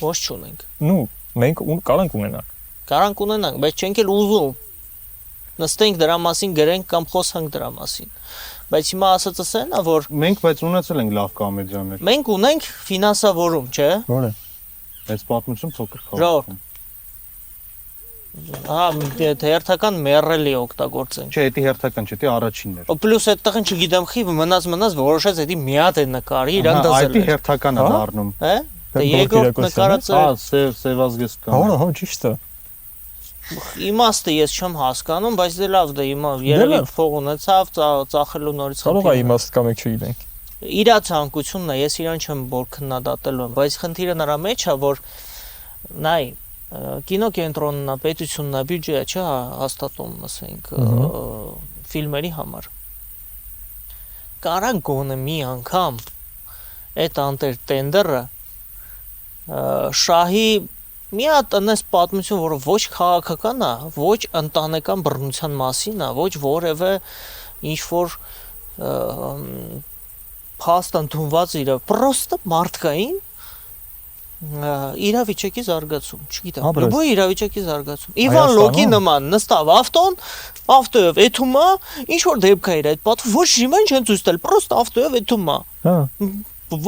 Ոչ չունենք։ Նու, մենք կարանք ունենանք։ Կարանք ունենանք, բայց չենք էլ ուզում։ Նստենք դրա մասին գրենք կամ խոսանք դրա մասին։ Բայց հիմա ասածս այն է, որ մենք բայց ունեցել ենք լավ կոմեդիաներ։ Մենք ունենք ֆինանսավորում, չէ՞։ Որը։ Այս պատմություն փոքր քաղաքում։ Հա, դե հերթական մեռելի օգտագործենք։ Չէ, դա հերթական չէ, դա առաջինն էր։ Պլյուս այդտեղն չգիտեմ խի մնաց որոշեց դա մի հատ է նկարի, իրան դասել։ Դա հերթական է դառնում։ Հա։ Դե երկրորդ նկարածը։ Հա, սևազգեստական։ Հա, ճիշտ է։ Իմաստը ես չեմ հասկանում, բայց դե լավ դե հիմա երևի փող ունեցավ, ծախելու նորից։ Կարող է իմաստ կամ եք չգիտենք։ Իրա ցանկությունն է, ես իրան չեմ որ քննադատելու եմ, բայց խնդիրը նրա մեջ է, որ նայ կինոկենտրոնն է, պետությունն է, բյուջեը չէ հաստատում, ասենք, ֆիլմերի համար։ Կարան գոնե մի անգամ այդ անտեր տենդերը շահի մի հատ այնպես պատմություն, որը ոչ քաղաքական է, ոչ ընտանեկան բռնության մասին է, ոչ որևէ ինչ որ փաստ ընդունված իր պրոստը մարդկային իրավիճակի զարգացում, չգիտեմ, լույսի իրավիճակի զարգացում։ Իվան Լոկի նման նստավ ավտոյով էթում է, ինչ որ դեպք է իր այդ պատը, ոչ իմեն չեն ցույց տալ, պրոստ ավտոյով էթում է։ Հա։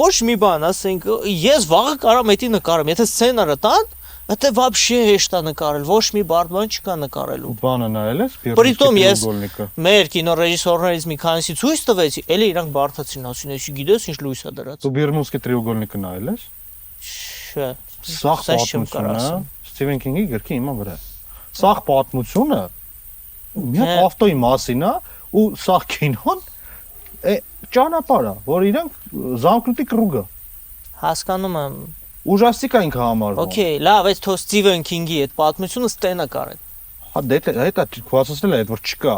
Ոչ մի բան, ասենք, ես վաղը կարամ էդի նկարեմ, եթե սցենարը տան, Դա вообще հեշտ է նկարել, ոչ մի բարդ բան չկա նկարելու։ Բանը նայել ես Պրիտոմ ես մեր կինոռեժիսորներից մի քանիսի ցույց տվեցի, էլի իրանք բարդացին, ասին, «Էսի գիտես ինչ լույս է դրած»։ Դու Բերմուդский треугольника նայել ես։ Չէ։ Սաղ պատմությունը, Սթիվեն Քինգի գրքի հիմա վրա։ Սաղ պատմությունը մի հատ ավտոյի մասին է ու սաղ կինոն ճանապարհ է, որ իրանք զամկնուտի կրուգը։ Հասկանում եմ։ Ужастика ինքը համարվում։ Okay, լավ, այս թո Սթիվեն Քինգի այդ պատմությունը ստենա կարել։ Հա դա քվացել է, որ չկա։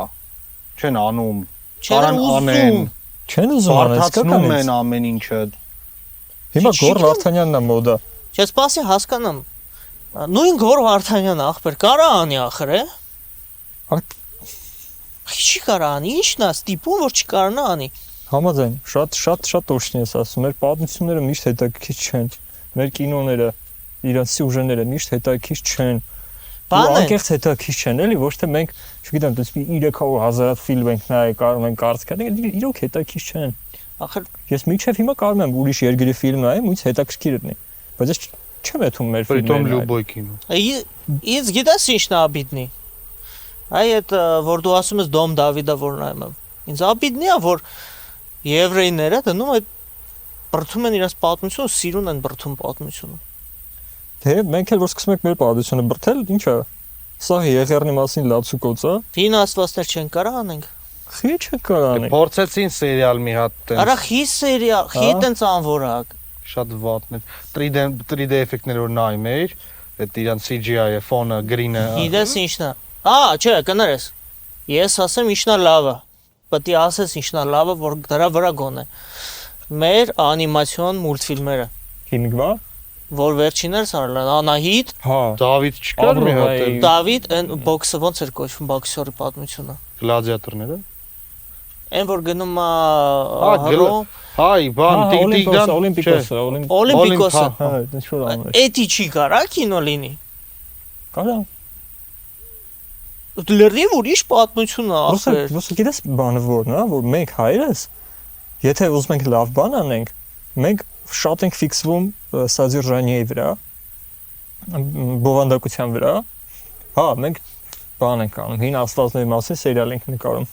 Չեն անում։ Չեն անեն։ Չեն ուզում անել, սկսում են ամեն ինչը։ Հիմա Գոր Վարդանյանն է մոդա։ Չէ, սպասի հասկանամ։ Նույն Գոր Վարդանյանը ախպեր կարա անի ախր է։ Չի կարա անի, ի՞նչն է ստիպում, որ չկարանա անի։ Համաձայն, շատ օշնի ես ասում, մեր պատմությունները միշտ հետաքրքիր չեն։ Մեր կինոները, իրանց սյուժեները միշտ հետաքրքիր չեն։ Անկեղծ հետաքրքիր չեն, էլի, ոչ թե մենք, չգիտեմ, դες 300,000 ֆիլմ ենք նայել, կարող ենք կարծիքներ, իրոք հետաքրքիր չեն։ Ախր ես մինչև հիմա կարող եմ ուրիշ երկրի ֆիլմ նայեմ, ու ինձ հետաքրքիր լինի, բայց ես չեմ եթում մեր ֆիլմերը։ Притом любой кино։ Ես գիտես ինչն է աբիդնի։ Այդ որ դու ասում ես Դոմ Դավիդը որ նայում եմ։ Ինձ աբիդնի է, որ եվրեյները դնում այդ բրթում են իրաց պատմությունը, սիրուն են բրթում պատմությունը։ Դե մենք էլ որ սկսում ենք մեր պատմությունը բրթել, ինչ է։ Սա Եղեռնի մասին լացուկոց է։ Ֆին աստվածներ չեն կարող անենք։ Խի չեն կարող անենք։ Փորձեցին սերիալ մի հատ տենց։ Արա խի սերիալ, խի տենց անվորակ։ Շատ վատն է։ 3D էֆեկտներ որ նայում էիր, այդ իրան CGI-ը, ֆոնը, գրինը։ Գիտես ինչն է։ Չէ, կներես։ Ես ասեմ ինչն է լավը։ պետք է ասես ինչն է լավը, որ դրա վրա գոնե։ Մեր անիմացիոն մուլտֆիլմերը, Հիմիկվա։ որ վերջիներս արել են Անահիտ, Հա։ Դավիթ չկար մի հատ էլ Դավիթ, այն բոքսը ոնց էր կոչվում, բոքսյորի պատմությունը։ գլադիատորները։ Այն որ գնում է Հայ, բան, տիկ-տիկդան, Օլիմպիկոսը, Օլիմպիկոսը։ Հա, դա շուտ անում է։ Էդի չի կարա կինո լինի։ Կարա։ Լրիվ ուրիշ պատմություն է, ախր։ Ոսը գիտես բանը որն է, որ մենք հայերս, եթե ուզում ենք լավ բան անենք, մենք շատ ենք ֆիքսվում սադյուրջանիի վրա, բովանդակության վրա։ Հա, մենք բան ենք անում, հին աստվածների մասին սերիալ ենք նկարում։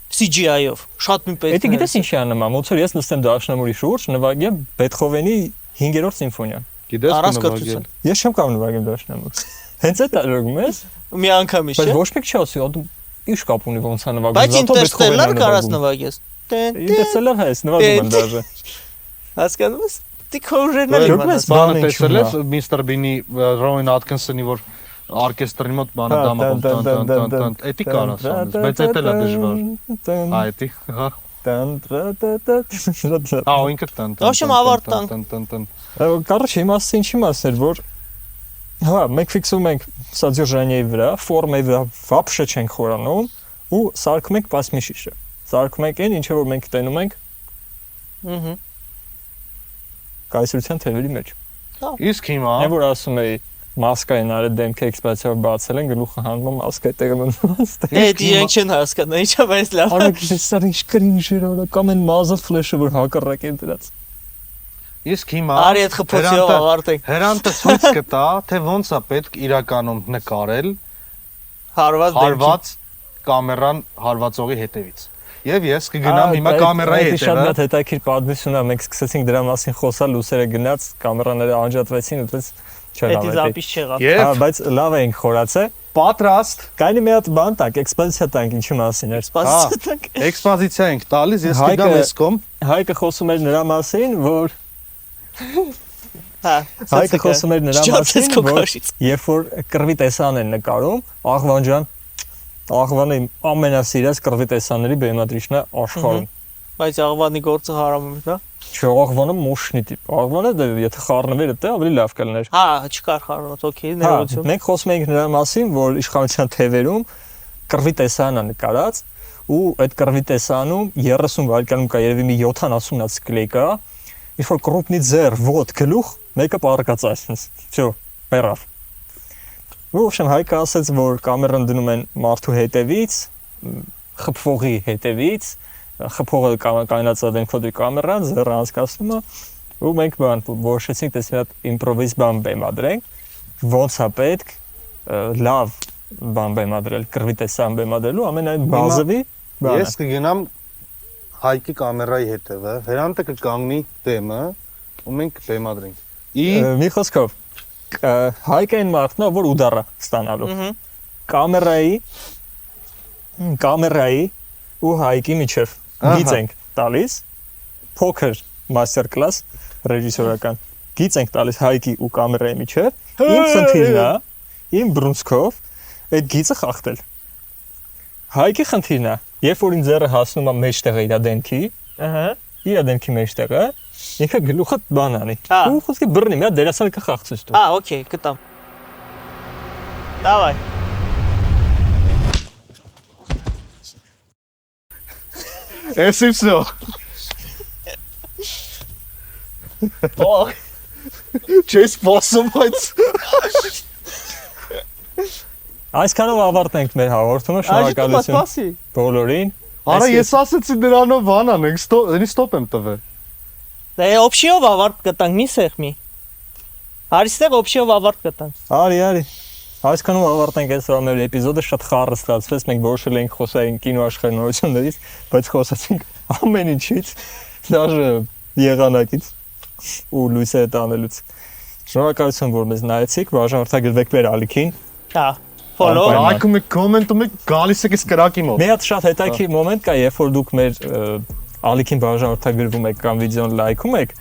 CGI-ով, շատ մի պետք է։ Էդի գիտես ինչի է նման, ոնց որ ես նստեմ դաշնամուրի շուրջ, նվագեմ Բեթհովենի 5-րդ սիմֆոնիան։ Գիտես Առանց նվագել։ կրթության։ Ես չեմ կարող նվագեմ դաշնամուր։ Հենց այդ արողում ես, Մի անգամ բայց իշ։ ոչ մեկ չի ասի, դու ի՞նչ կապ ունի ոնց է նվագում։ Բայց Զատո Interstellar Բեթհովենն է կարաս նվագում։ նվագես։ Interstellar հայս նվագում են դաժե։ Հասկանում ես։ Դի քորժերներ Գյուղ իմանաս։ ես Բանը բանը տեսել ես ինչու՞ն Միսթեր Բինի Ռոին Ատքինսոնի որ օրկեստրի մոտ բանը Հա, դամակում տան, էդի կարաս անես, բայց էդ էլ է դժվար։ Հա, էդի, հա։ Հա, ինքը տան։ В общем, ավարտանք։ Տան։ Короче, իմաստը ինչի մասն էր, որ հա, մենք ֆիքսում ենք սադյուրջանիի վրա, ֆորմայի վրա вообще չենք խորանում ու սարքում ենք պասմիշիշը։ Սարքում ենք այն, ինչը որ մենք տենում ենք Ահա։ կայսրության թևերի մեջ։ Իսկ հիմա Այն որ ասում էի մասկային արել դեմքը էքսպրեսիվ բացել են գլուխը հանում մասկայի տեղը մնաց։ Էդ իրենք չեն հասկանում, ինչա բայց լավ։ Արեք սա ինչ կրինժեր օր կամ այն մազը ֆլեշը որ հակառակ է դրած։ Իսկ հիմա Արի այդ խփոցիով ավարտենք։ Հրանտը ցույց կտա, թե ոնց է պետք իրականում նկարել Հարված դեմքի։ հարված կամերան հարվածողի հետևից։ Եվ ես կգնամ հիմա կամերայի Շատ հետևը։ շատ հետաքրքիր պատմություն է, մենք սկսեցինք դրա մասին խոսալ, լուսերը գնաց, կամերաները անջատվեցին, այդպես Էդի չեղավ։ զապիս չեղավ։ Հա, Եվ բայց լավ էինք խորացել։ պատրաստ Կայնի մի հատ բան տակ, էքսպոզիցիա տանք ինչի մասին էր։ Սպասեցեք։ էքսպոզիցիա ենք տալիս, ես Հայկը- կգամ էսկոմ։ Հայկը խոսում էր նրա մասին, որ Հա։ Հայկը խոսում էր նրա Չճացես մասին, քո որ քաշից։ երբ որ կռվի տեսան են նկարում, Աղվան ջան, Աղվանը իմ ամենասիրած կռվի տեսանների բեմադրիչն է աշխարհում։ Բայց աղվանի գործը հարամում է, հա։ Չէ, Աղվանը մոշնի տիպ։ Աղվանը դե եթե խառնվեր դա ավելի լավ կլներ։ Հա, չկար խառնոց, օքեյ, Հա, ներողություն։ մենք խոսում ենք նրա մասին, որ իշխանության թևերում կռվի տեսանն է նկարած ու այդ կռվի տեսանում 30 վայրկյանում կա երևի մի 70-ից կլեյ կա, ինչ որ կրուպնի ձեր, ոտ, գլուխ, մեկը պարկած այսպես։ Всё, մեռավ։ Ու ուրիշ Հայկը ասաց, որ կամերան դնում են մարդու հետևից, խփվողի հետևից, խփողը կայնած դեմքով դի կամերան, ձեռը անցկացնում է, ու մենք բան որոշեցինք դες մի հատ իմպրովիզ բան բեմադրենք, ոնց է պետք լավ բան բեմադրել, կռվի տեսան բեմադրելու, ամենայն բազովի բանը։ Ես կգնամ Հայկի կամերայի հետևը, Հրանտը կկանգնի դեմը ու մենք կբեմադրենք։ Մի խոսքով Հայկային մարդն է, որ ուդարա ստանալու։ Կամերայի ու Հայկի միջև գիծ ենք տալիս, փոքր մաստեր կլաս ռեժիսորական։ Գիծ ենք տալիս Հայկի ու կամերայի միջև։ Իմ խնդիրն է, իմ բրունցքով այդ գիծը խախտել։ Հայկի խնդիրն է, երբ որ ինձ ձեռը հասնում է մեջտեղը իր դեմքի, Ահա։ իր դեմքի մեջտեղը, ինքը գլուխը բան անի։ Հա։ Ու խոսքի բռնի, մի հատ դերասանը կխաղցես դու։ Հա, օքեյ, գտամ։ Давай։ Էսի վсё։ Օ, Չես սպասում բայց Այսքանով ավարտենք մեր հաղորդումը, շնորհակալություն Սպասի։ բոլորին։ Արա ես ասացի նրանով բան անենք, ստոպ եմ տվել։ Դե օպշիով ավարտ կտանք, մի սեղմի։ Հարիստեղ օպշիով ավարտ կտանք։ Արի։ Այսքանով ավարտենք այսօր մեր էպիզոդը, շատ խառը ստացվեց, մենք որոշել էինք խոսել կինոաշխարհի նորություններից, բայց խոսացինք ամեն ինչից, դաժե եղանակից ու լույսերը տանելուց։ Շնորհակալություն, որ մեզ նայեցիք, բաժանորդագրվեք մեր ալիքին։ Հա, follow։ Լայքում եք, կոմենտում եք, գալիս եք կրակի մոտ։ Մի հատ շատ հետաքրքիր մոմենտ կա, երբ որ դուք մեր ալիքին բաժանորդագրվում եք կամ վիդեոն լայքում եք,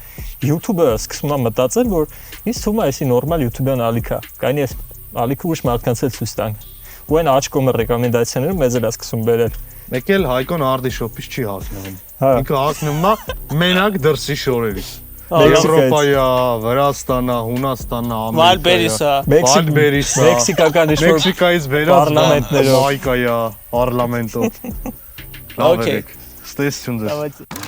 YouTube-ը սկսում է մտածել, որ ինձ թվում է այսի նորմալ YouTube-յան ալիք է։ Կանի այս ալիքը ուրիշ մարդկանց էլ ցույց տանք։ Ու այն աչքոմը ռեկոմենդացիաները մեզ էլ է սկսում բերել։ Մեկ էլ Հայկոն արդիշոպից չի հագնում։ Հա։ Ինքը հագնում է մենակ դրսի շորերից։ Մեքսիկայից։ Եվրոպայա, Վրաստանա, Հունաստանա, Վալբերիսա։ Վալբերիսա, Մեքսիկական ինչ-որ Մեքսիկայից վերած պարլամենտներով։ Մայկայա, պարլամենտով։ Լավ Okay. եք։ Ստեսություն ձեզ։ Давайте.